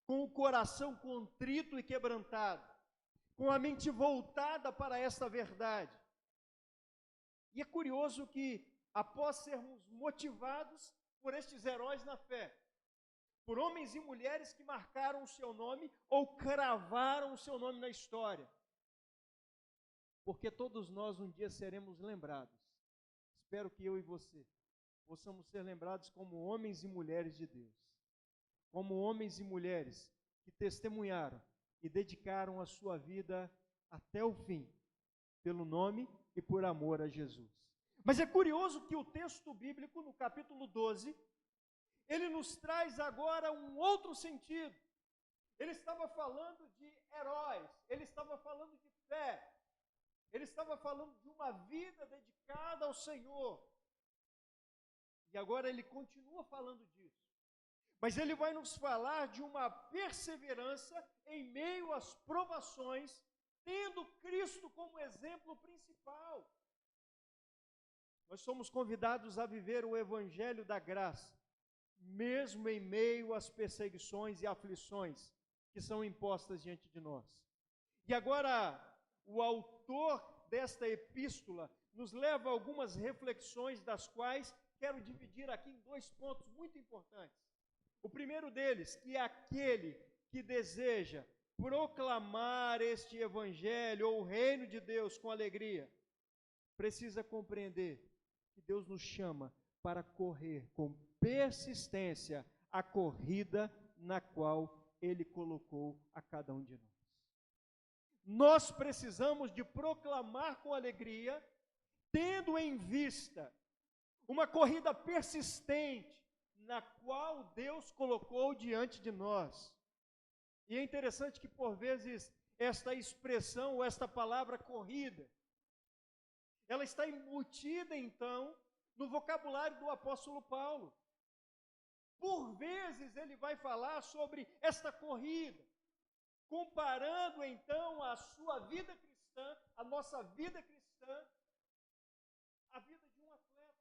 com o coração contrito e quebrantado, com a mente voltada para esta verdade. E é curioso que, após sermos motivados por estes heróis na fé, por homens e mulheres que marcaram o seu nome ou cravaram o seu nome na história, porque todos nós um dia seremos lembrados. Espero que eu e você possamos ser lembrados como homens e mulheres de Deus, como homens e mulheres que testemunharam e dedicaram a sua vida até o fim, pelo nome e por amor a Jesus. Mas é curioso que o texto bíblico, no capítulo 12, ele nos traz agora um outro sentido. Ele estava falando de heróis, ele estava falando de fé, ele estava falando de uma vida dedicada ao Senhor. E agora ele continua falando disso. Mas ele vai nos falar de uma perseverança em meio às provações, tendo Cristo como exemplo principal. Nós somos convidados a viver o evangelho da graça, mesmo em meio às perseguições e aflições que são impostas diante de nós. E agora, o autor desta epístola nos leva a algumas reflexões, das quais quero dividir aqui em dois pontos muito importantes. O primeiro deles, que é aquele que deseja proclamar este evangelho ou o reino de Deus com alegria, precisa compreender que Deus nos chama para correr com persistência a corrida na qual Ele colocou a cada um de nós. Nós precisamos de proclamar com alegria, tendo em vista uma corrida persistente, na qual Deus colocou diante de nós. E é interessante que, por vezes, esta expressão, ou esta palavra corrida, ela está embutida, então, no vocabulário do apóstolo Paulo. Por vezes, ele vai falar sobre esta corrida, comparando, então, a sua vida cristã, a nossa vida cristã, a vida de um atleta.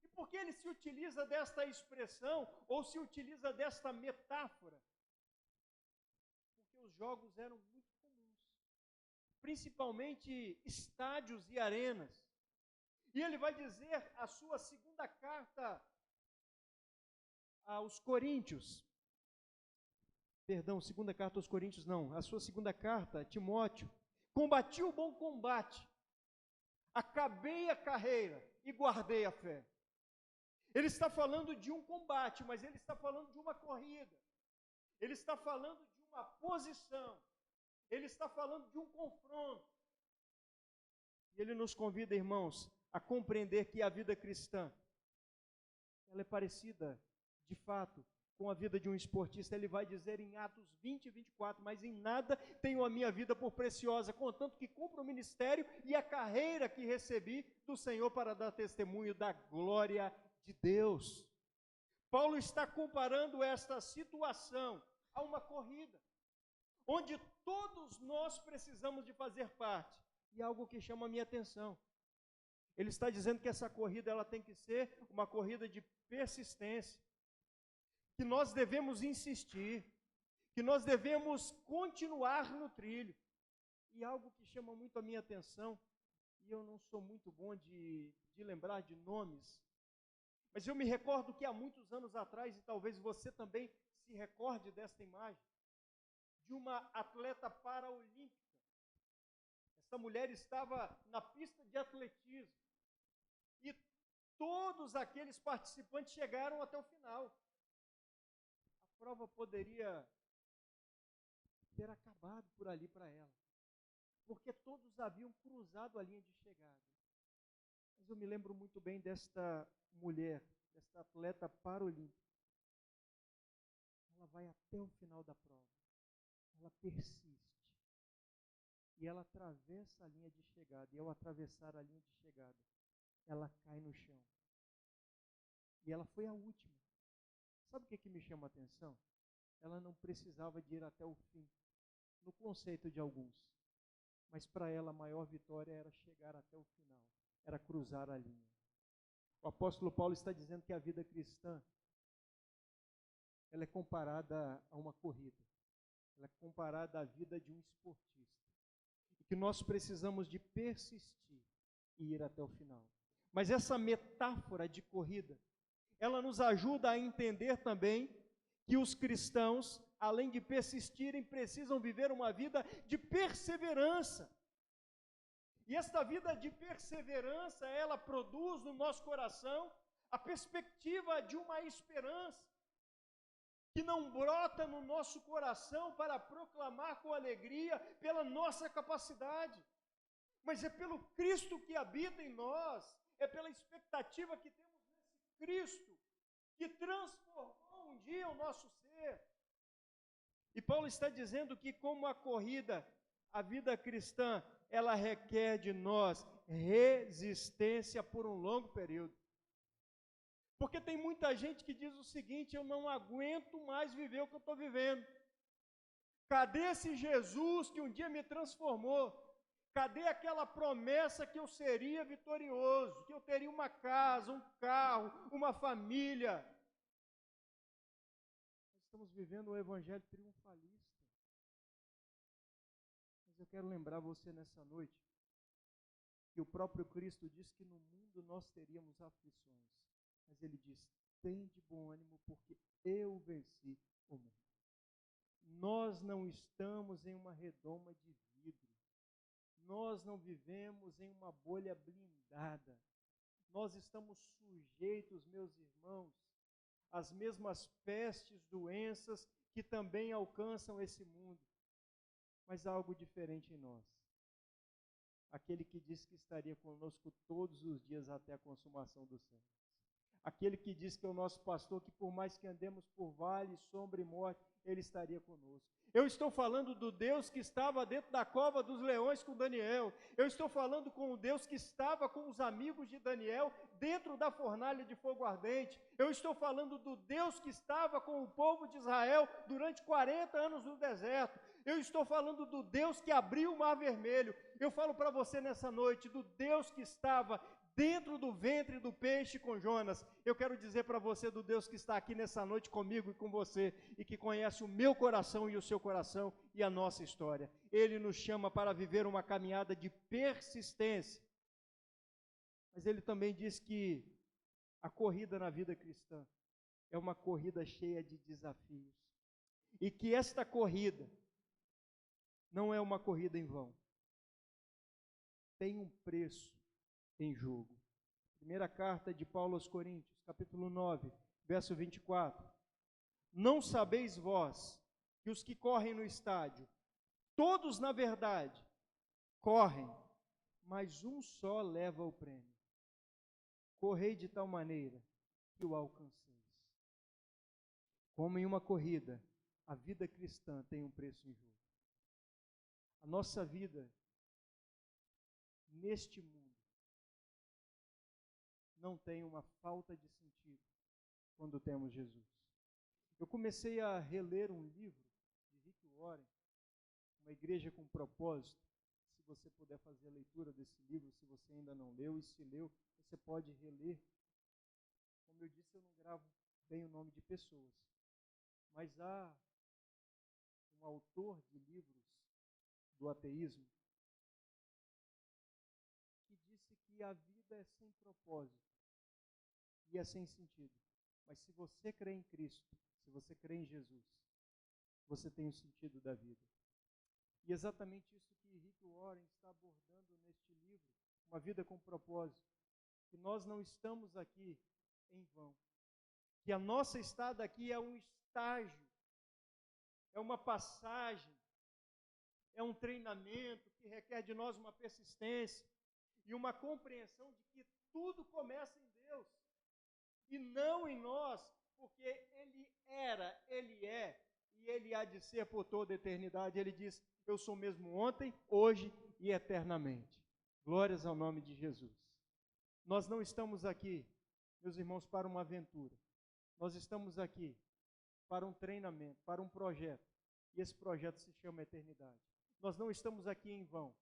E por que ele se utiliza desta expressão, ou se utiliza desta metáfora? Porque os jogos eram muito comuns, principalmente estádios e arenas. E ele vai dizer a sua segunda carta aos Coríntios, segunda carta aos Coríntios não, a sua segunda carta a Timóteo: combati o bom combate, acabei a carreira e guardei a fé. Ele está falando de um combate, mas ele está falando de uma corrida, ele está falando de uma posição, ele está falando de um confronto. E ele nos convida, irmãos, a compreender que a vida cristã, ela é parecida, de fato, com a vida de um esportista. Ele vai dizer em Atos 20 e 24, mas em nada tenho a minha vida por preciosa, contanto que cumpro o ministério e a carreira que recebi do Senhor para dar testemunho da glória de Deus. Paulo está comparando esta situação a uma corrida, onde todos nós precisamos de fazer parte. E algo que chama a minha atenção, ele está dizendo que essa corrida ela tem que ser uma corrida de persistência, que nós devemos insistir, que nós devemos continuar no trilho. E algo que chama muito a minha atenção, e eu não sou muito bom de lembrar de nomes, mas eu me recordo que há muitos anos atrás, e talvez você também se recorde desta imagem, de uma atleta paraolímpica. Essa mulher estava na pista de atletismo, e todos aqueles participantes chegaram até o final. A prova poderia ter acabado por ali para ela, porque todos haviam cruzado a linha de chegada. Mas eu me lembro muito bem desta mulher, desta atleta paralímpica. Ela vai até o final da prova, ela persiste, e ela atravessa a linha de chegada, e ao atravessar a linha de chegada, ela cai no chão. E ela foi a última. Sabe o que me chama a atenção? Ela não precisava de ir até o fim, no conceito de alguns. Mas para ela a maior vitória era chegar até o final, era cruzar a linha. O apóstolo Paulo está dizendo que a vida cristã, ela é comparada a uma corrida, ela é comparada à vida de um esportista, e que nós precisamos de persistir e ir até o final. Mas essa metáfora de corrida, ela nos ajuda a entender também que os cristãos, além de persistirem, precisam viver uma vida de perseverança. E esta vida de perseverança, ela produz no nosso coração a perspectiva de uma esperança, que não brota no nosso coração para proclamar com alegria pela nossa capacidade, mas é pelo Cristo que habita em nós, é pela expectativa que temos nesse Cristo, que transformou um dia o nosso ser. E Paulo está dizendo que, como a corrida, a vida cristã, ela requer de nós resistência por um longo período. Porque tem muita gente que diz o seguinte: eu não aguento mais viver o que eu estou vivendo. Cadê esse Jesus que um dia me transformou? Cadê aquela promessa que eu seria vitorioso, que eu teria uma casa, um carro, uma família? Nós estamos vivendo um evangelho triunfalista. Mas eu quero lembrar você nessa noite que o próprio Cristo diz que no mundo nós teríamos aflições. Mas ele diz: tem de bom ânimo, porque eu venci o mundo. Nós não estamos em uma redoma de vidro. Nós não vivemos em uma bolha blindada. Nós estamos sujeitos, meus irmãos, às mesmas pestes, doenças que também alcançam esse mundo. Mas há algo diferente em nós. Aquele que disse que estaria conosco todos os dias até a consumação dos séculos. Aquele que diz que é o nosso pastor, que por mais que andemos por vale, sombra e morte, ele estaria conosco. Eu estou falando do Deus que estava dentro da cova dos leões com Daniel. Eu estou falando com o Deus que estava com os amigos de Daniel dentro da fornalha de fogo ardente. Eu estou falando do Deus que estava com o povo de Israel durante 40 anos no deserto. Eu estou falando do Deus que abriu o mar vermelho. Eu falo para você nessa noite do Deus que estava dentro do ventre do peixe com Jonas. Eu quero dizer para você do Deus que está aqui nessa noite comigo e com você, e que conhece o meu coração e o seu coração e a nossa história. Ele nos chama para viver uma caminhada de persistência. Mas ele também diz que a corrida na vida cristã é uma corrida cheia de desafios. E que esta corrida não é uma corrida em vão. Tem um preço em jogo. Primeira carta de Paulo aos Coríntios, capítulo 9, verso 24. Não sabeis vós que os que correm no estádio, todos na verdade, correm, mas um só leva o prêmio. Correi de tal maneira que o alcanceis. Como em uma corrida, a vida cristã tem um preço em jogo. A nossa vida neste mundo não tem uma falta de sentido quando temos Jesus. Eu comecei a reler um livro de Rick Warren, Uma Igreja com Propósito. Se você puder fazer a leitura desse livro, se você ainda não leu, e se leu, você pode reler. Como eu disse, eu não gravo bem o nome de pessoas, mas há um autor de livros do ateísmo que disse que a vida é sem propósito e é sem sentido. Mas se você crê em Cristo, se você crê em Jesus, você tem o sentido da vida. E é exatamente isso que Rick Warren está abordando neste livro, Uma Vida com Propósito, que nós não estamos aqui em vão, que a nossa estada aqui é um estágio, é uma passagem, é um treinamento que requer de nós uma persistência e uma compreensão de que tudo começa em Deus e não em nós, porque Ele era, Ele é e Ele há de ser por toda a eternidade. Ele diz: eu sou mesmo ontem, hoje e eternamente. Glórias ao nome de Jesus. Nós não estamos aqui, meus irmãos, para uma aventura. Nós estamos aqui para um treinamento, para um projeto. E esse projeto se chama eternidade. Nós não estamos aqui em vão.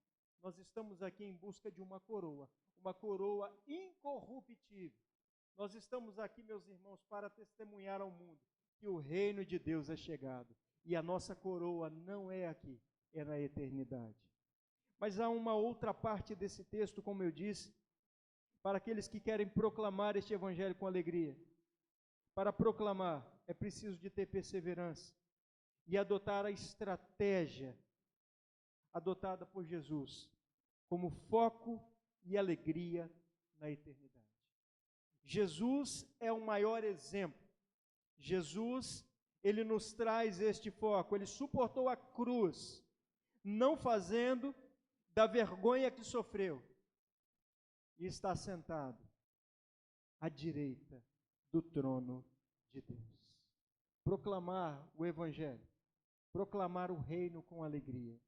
Nós estamos aqui em busca de uma coroa incorruptível. Nós estamos aqui, meus irmãos, para testemunhar ao mundo que o reino de Deus é chegado. E a nossa coroa não é aqui, é na eternidade. Mas há uma outra parte desse texto, como eu disse, para aqueles que querem proclamar este evangelho com alegria. Para proclamar, é preciso de ter perseverança e adotar a estratégia adotada por Jesus como foco e alegria na eternidade. Jesus é o maior exemplo. Jesus, ele nos traz este foco. Ele suportou a cruz, não fazendo da vergonha que sofreu, e está sentado à direita do trono de Deus. Proclamar o evangelho, proclamar o reino com alegria,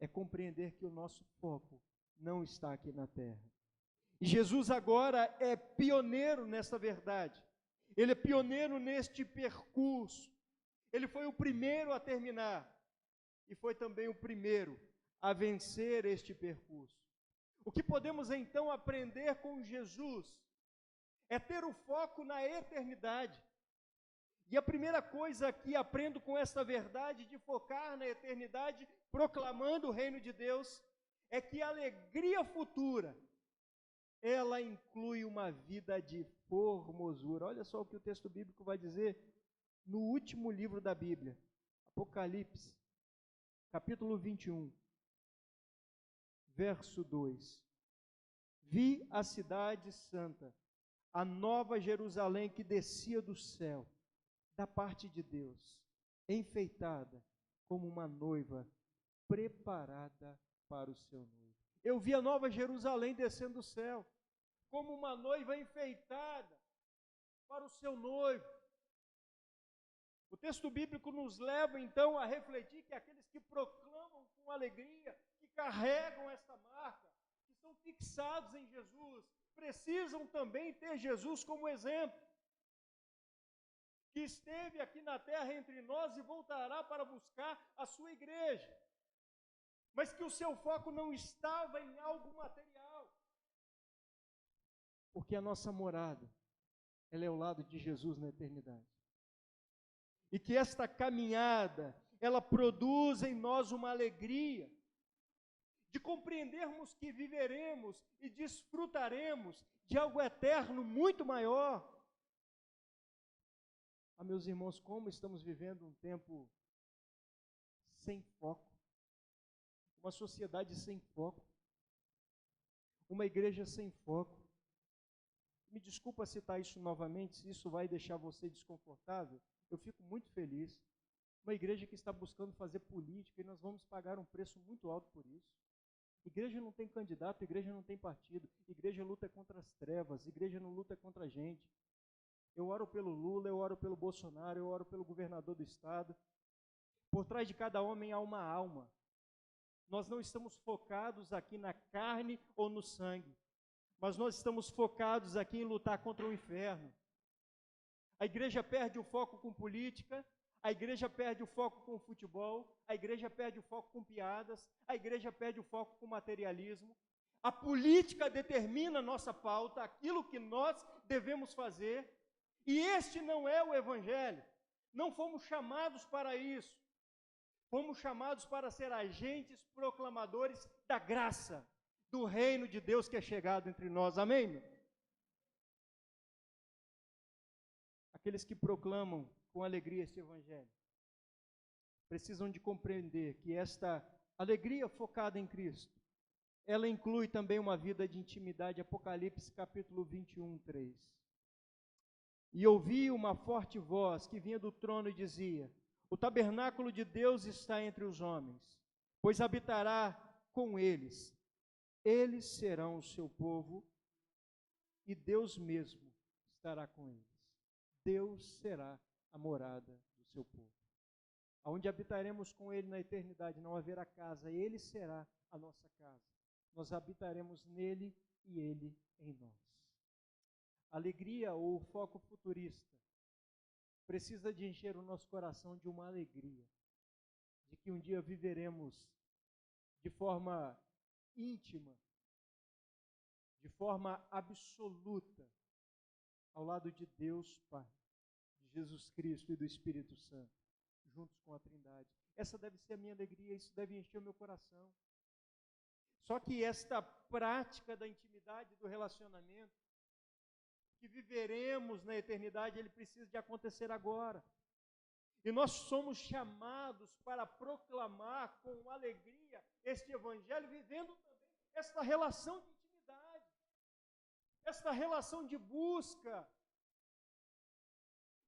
é compreender que o nosso foco não está aqui na terra. E Jesus agora é pioneiro nessa verdade. Ele é pioneiro neste percurso. Ele foi o primeiro a terminar e foi também o primeiro a vencer este percurso. O que podemos então aprender com Jesus é ter o foco na eternidade. E a primeira coisa que aprendo com esta verdade de focar na eternidade, proclamando o reino de Deus, é que a alegria futura, ela inclui uma vida de formosura. Olha só o que o texto bíblico vai dizer no último livro da Bíblia, Apocalipse, capítulo 21, verso 2. Vi a cidade santa, a nova Jerusalém que descia do céu, da parte de Deus, enfeitada como uma noiva preparada para o seu noivo. Eu vi a nova Jerusalém descendo do céu, como uma noiva enfeitada para o seu noivo. O texto bíblico nos leva então a refletir que aqueles que proclamam com alegria, que carregam esta marca, que são fixados em Jesus, precisam também ter Jesus como exemplo, que esteve aqui na terra entre nós e voltará para buscar a sua igreja, mas que o seu foco não estava em algo material, porque a nossa morada, ela é ao lado de Jesus na eternidade, e que esta caminhada, ela produz em nós uma alegria, de compreendermos que viveremos e desfrutaremos de algo eterno muito maior. Ah, meus irmãos, como estamos vivendo um tempo sem foco, uma sociedade sem foco, uma igreja sem foco. Me desculpa citar isso novamente, se isso vai deixar você desconfortável, eu fico muito feliz. Uma igreja que está buscando fazer política e nós vamos pagar um preço muito alto por isso. Igreja não tem candidato, igreja não tem partido, igreja luta contra as trevas, igreja não luta contra a gente. Eu oro pelo Lula, eu oro pelo Bolsonaro, eu oro pelo governador do estado. Por trás de cada homem há uma alma. Nós não estamos focados aqui na carne ou no sangue, mas nós estamos focados aqui em lutar contra o inferno. A igreja perde o foco com política, a igreja perde o foco com futebol, a igreja perde o foco com piadas, a igreja perde o foco com materialismo. A política determina a nossa pauta, aquilo que nós devemos fazer, e este não é o evangelho. Não fomos chamados para isso. Fomos chamados para ser agentes proclamadores da graça, do reino de Deus que é chegado entre nós. Amém? Aqueles que proclamam com alegria este evangelho precisam de compreender que esta alegria focada em Cristo, ela inclui também uma vida de intimidade. Apocalipse capítulo 21, 3. E ouvi uma forte voz que vinha do trono e dizia: o tabernáculo de Deus está entre os homens, pois habitará com eles. Eles serão o seu povo e Deus mesmo estará com eles. Deus será a morada do seu povo. Aonde habitaremos com ele na eternidade, não haverá casa, ele será a nossa casa. Nós habitaremos nele e ele em nós. Alegria ou foco futurista precisa de encher o nosso coração de uma alegria, de que um dia viveremos de forma íntima, de forma absoluta, ao lado de Deus Pai, de Jesus Cristo e do Espírito Santo, juntos com a Trindade. Essa deve ser a minha alegria, isso deve encher o meu coração. Só que esta prática da intimidade, do relacionamento, que viveremos na eternidade, ele precisa de acontecer agora. E nós somos chamados para proclamar com alegria este evangelho, vivendo também esta relação de intimidade, esta relação de busca.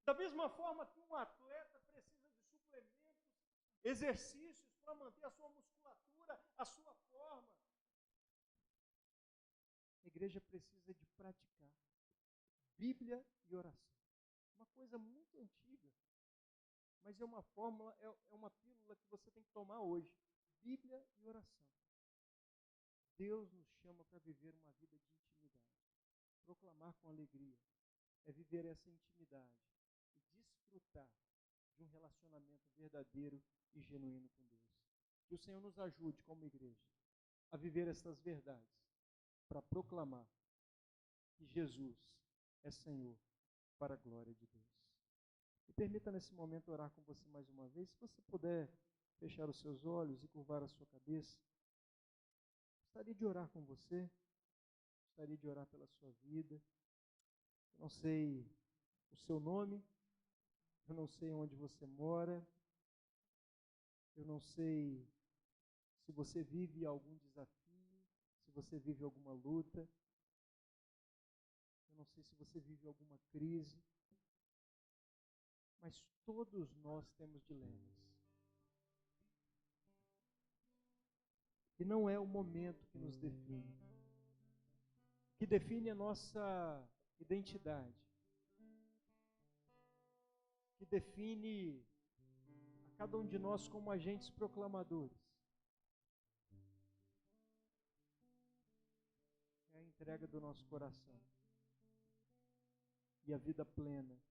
Da mesma forma que um atleta precisa de suplementos, exercícios para manter a sua musculatura, a sua forma, a igreja precisa de praticar Bíblia e oração. Uma coisa muito antiga, mas é uma fórmula, é uma pílula que você tem que tomar hoje. Bíblia e oração. Deus nos chama para viver uma vida de intimidade. Proclamar com alegria é viver essa intimidade e desfrutar de um relacionamento verdadeiro e genuíno com Deus. Que o Senhor nos ajude como igreja a viver estas verdades para proclamar que Jesus é Senhor para a glória de Deus. Me permita nesse momento orar com você mais uma vez. Se você puder fechar os seus olhos e curvar a sua cabeça, gostaria de orar com você, gostaria de orar pela sua vida. Eu não sei o seu nome, eu não sei onde você mora, eu não sei se você vive algum desafio, se você vive alguma luta, eu não sei se você vive alguma crise, mas todos nós temos dilemas. E não é o momento que nos define. O que define a nossa identidade, que define a cada um de nós como agentes proclamadores, é a entrega do nosso coração e a vida plena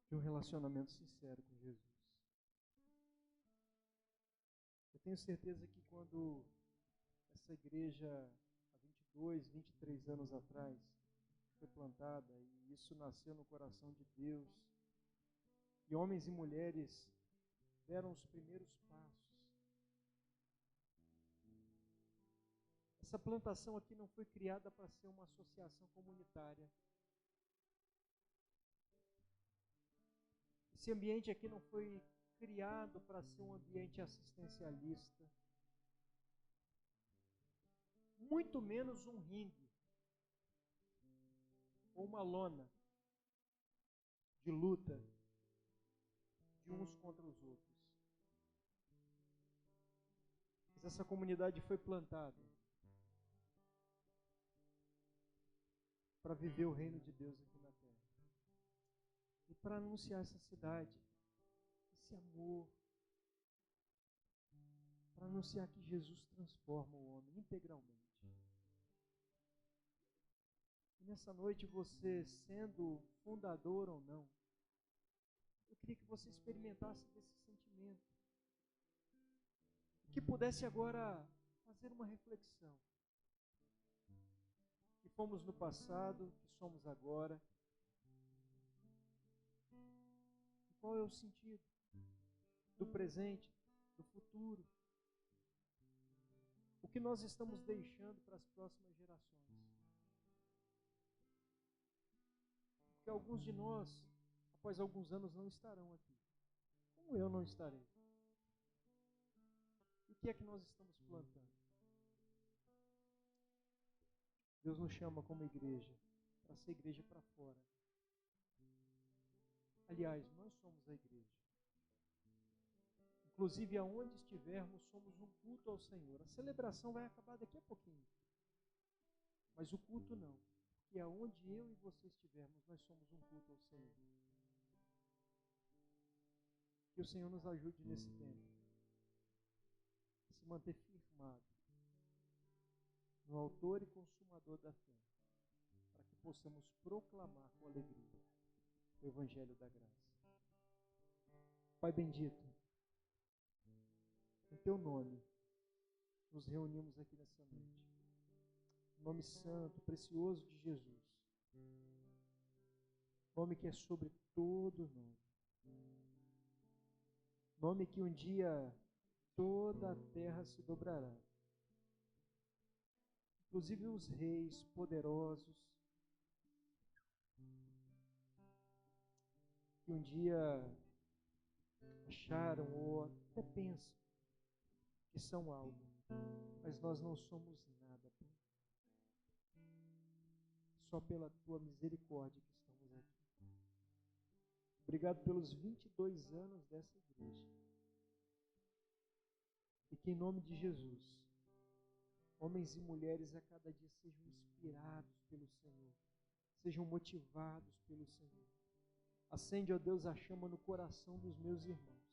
de um relacionamento sincero com Jesus. Eu tenho certeza que quando essa igreja, há 22, 23 anos atrás, foi plantada, e isso nasceu no coração de Deus, e homens e mulheres deram os primeiros passos. Essa plantação aqui não foi criada para ser uma associação comunitária. Esse ambiente aqui não foi criado para ser um ambiente assistencialista, muito menos um ringue ou uma lona de luta de uns contra os outros. Mas essa comunidade foi plantada para viver o reino de Deus aqui na terra. E para anunciar essa cidade, esse amor, para anunciar que Jesus transforma o homem integralmente. E nessa noite, você sendo fundador ou não, eu queria que você experimentasse desse sentimento. Que pudesse agora fazer uma reflexão. Que fomos no passado, que somos agora. E qual é o sentido do presente, do futuro? O que nós estamos deixando para as próximas gerações? Porque alguns de nós, após alguns anos, não estarão aqui. Como eu não estarei. E o que é que nós estamos plantando? Deus nos chama como igreja, para ser igreja para fora. Aliás, nós somos a igreja. Inclusive, aonde estivermos, somos um culto ao Senhor. A celebração vai acabar daqui a pouquinho, mas o culto não. E aonde eu e você estivermos, nós somos um culto ao Senhor. Que o Senhor nos ajude nesse tempo a se manter firmado no autor e consumador da fé, para que possamos proclamar com alegria o Evangelho da graça. Pai bendito, em Teu nome, nos reunimos aqui nessa noite. Em nome santo, precioso de Jesus. Nome que é sobre todo nome. Nome que um dia toda a terra se dobrará. Inclusive os reis poderosos, que um dia acharam ou até pensam que são algo, mas nós não somos nada, Pai. Só pela Tua misericórdia que estamos aqui. Obrigado pelos 22 anos dessa igreja. E que em nome de Jesus, homens e mulheres a cada dia sejam inspirados pelo Senhor, sejam motivados pelo Senhor. Acende, ó Deus, a chama no coração dos meus irmãos.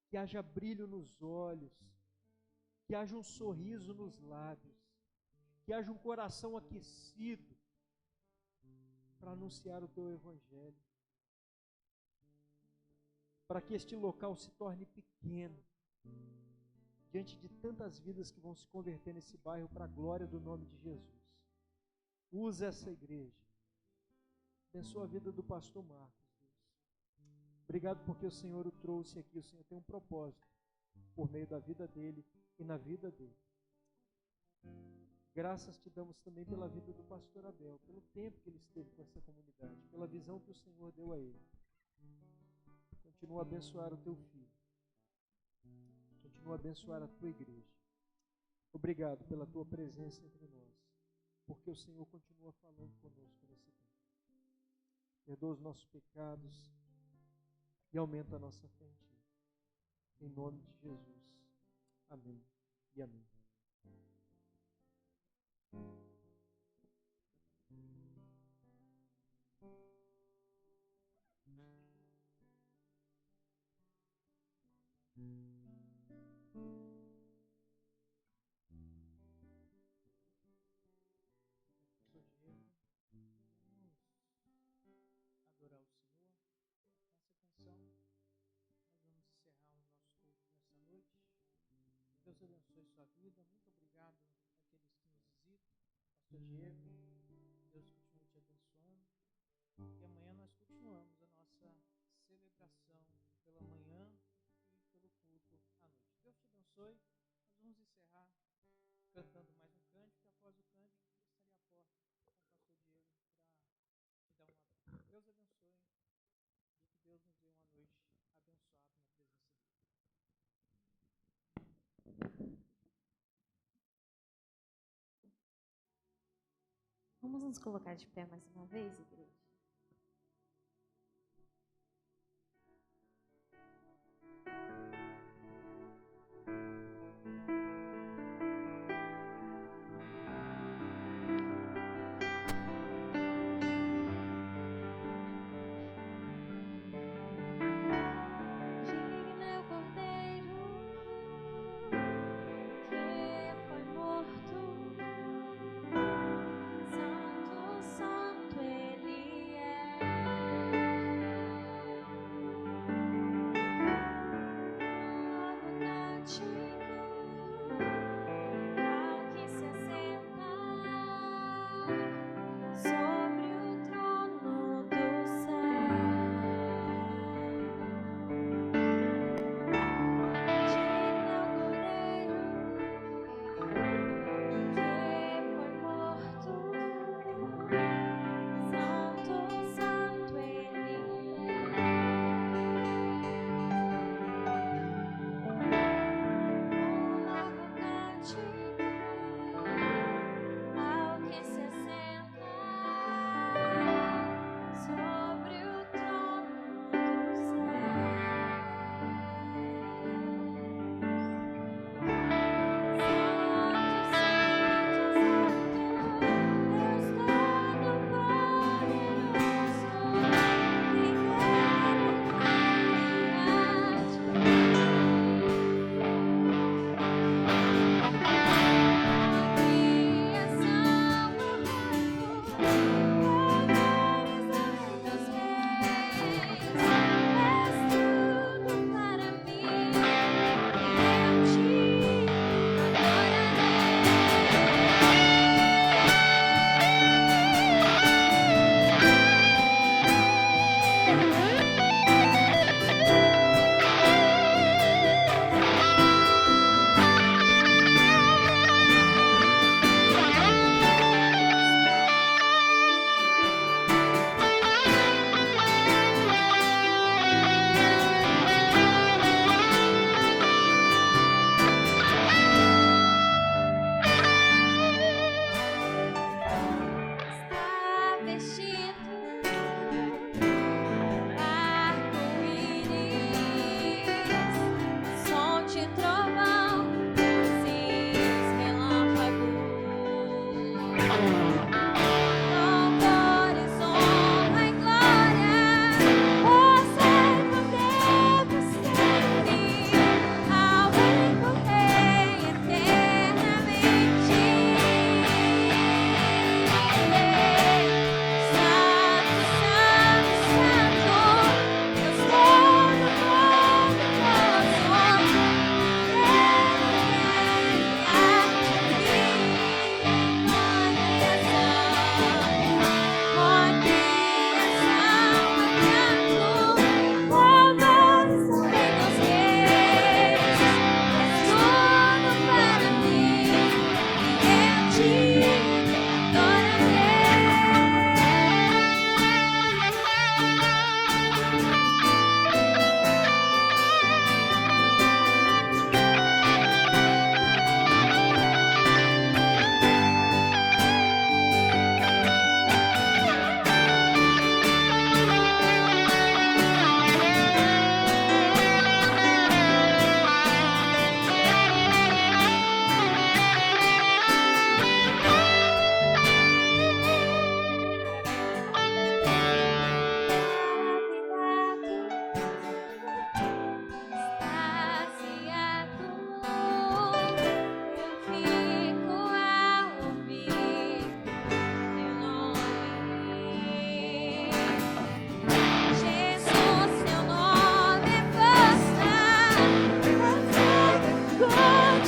Que haja brilho nos olhos, que haja um sorriso nos lábios, que haja um coração aquecido para anunciar o Teu Evangelho. Para que este local se torne pequeno, diante de tantas vidas que vão se converter nesse bairro para a glória do nome de Jesus. Usa essa igreja. Abençoa a vida do pastor Marcos, Deus. Obrigado porque o Senhor o trouxe aqui. O Senhor tem um propósito por meio da vida dele e na vida dele. Graças te damos também pela vida do pastor Abel, pelo tempo que ele esteve com essa comunidade, pela visão que o Senhor deu a ele. Continua a abençoar o teu filho. Continua a abençoar a tua igreja. Obrigado pela tua presença entre nós, porque o Senhor continua falando conosco nesse tempo. Perdoa os nossos pecados e aumenta a nossa fé em Ti. Em nome de Jesus. Amém e amém. Deus abençoe sua vida. Muito obrigado àqueles que nos visitam. Pastor Diego, Deus continue te abençoando. E amanhã nós continuamos a nossa celebração pela manhã e pelo culto à noite. Deus te abençoe. Nós vamos encerrar cantando mais um cântico. E após o cântico, estarei à porta com o pastor Diego para dar um abraço. Deus abençoe e que Deus nos dê uma noite abençoada na presença dele. Vamos nos colocar de pé mais uma vez, igreja? Santo, Santo, Ele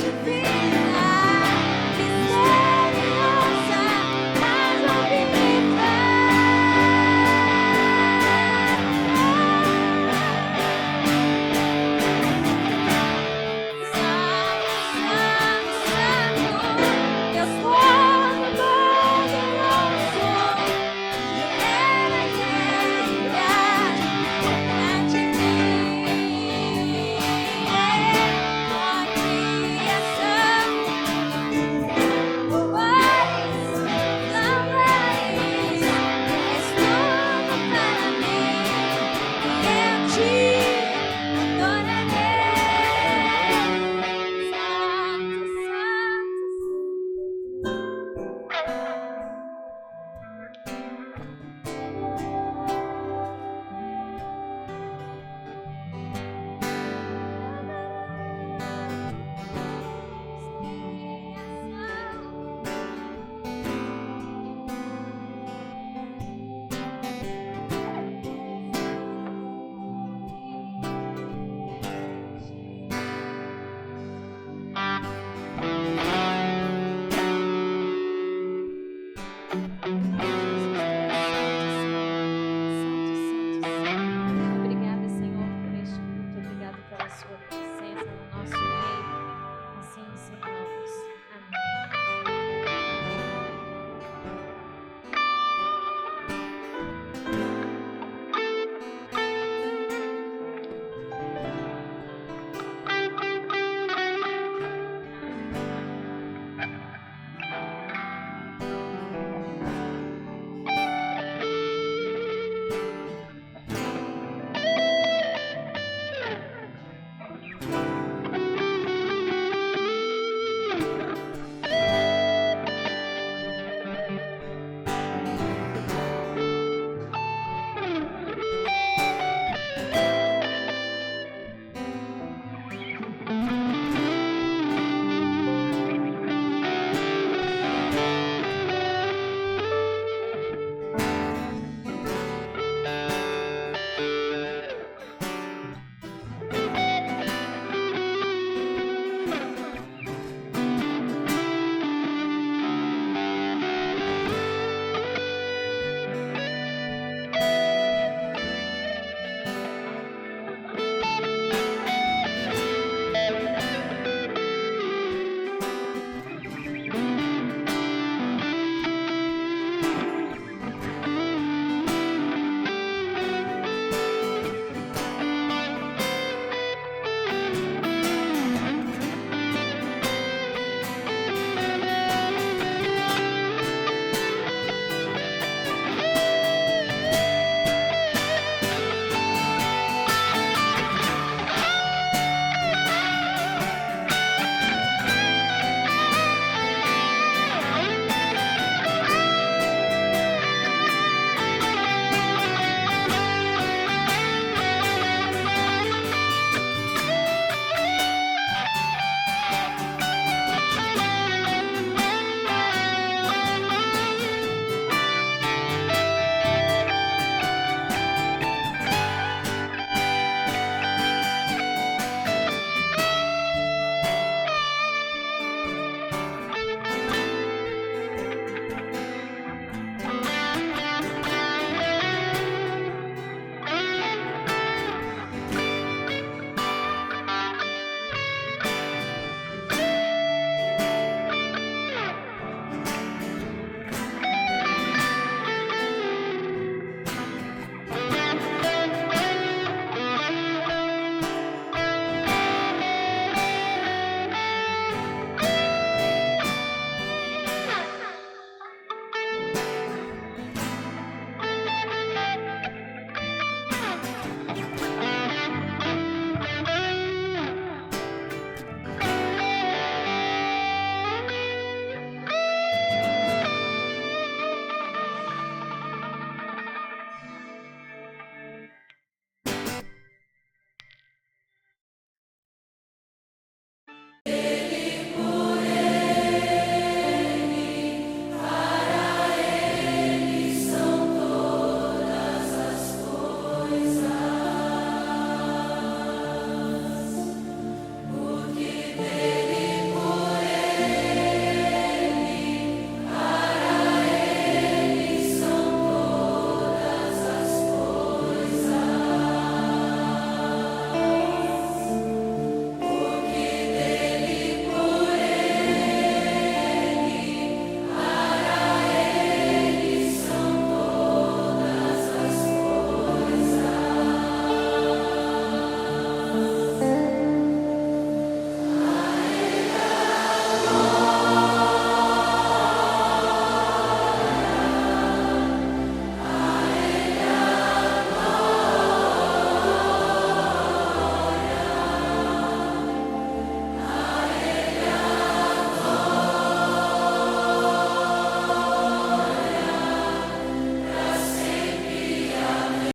divina.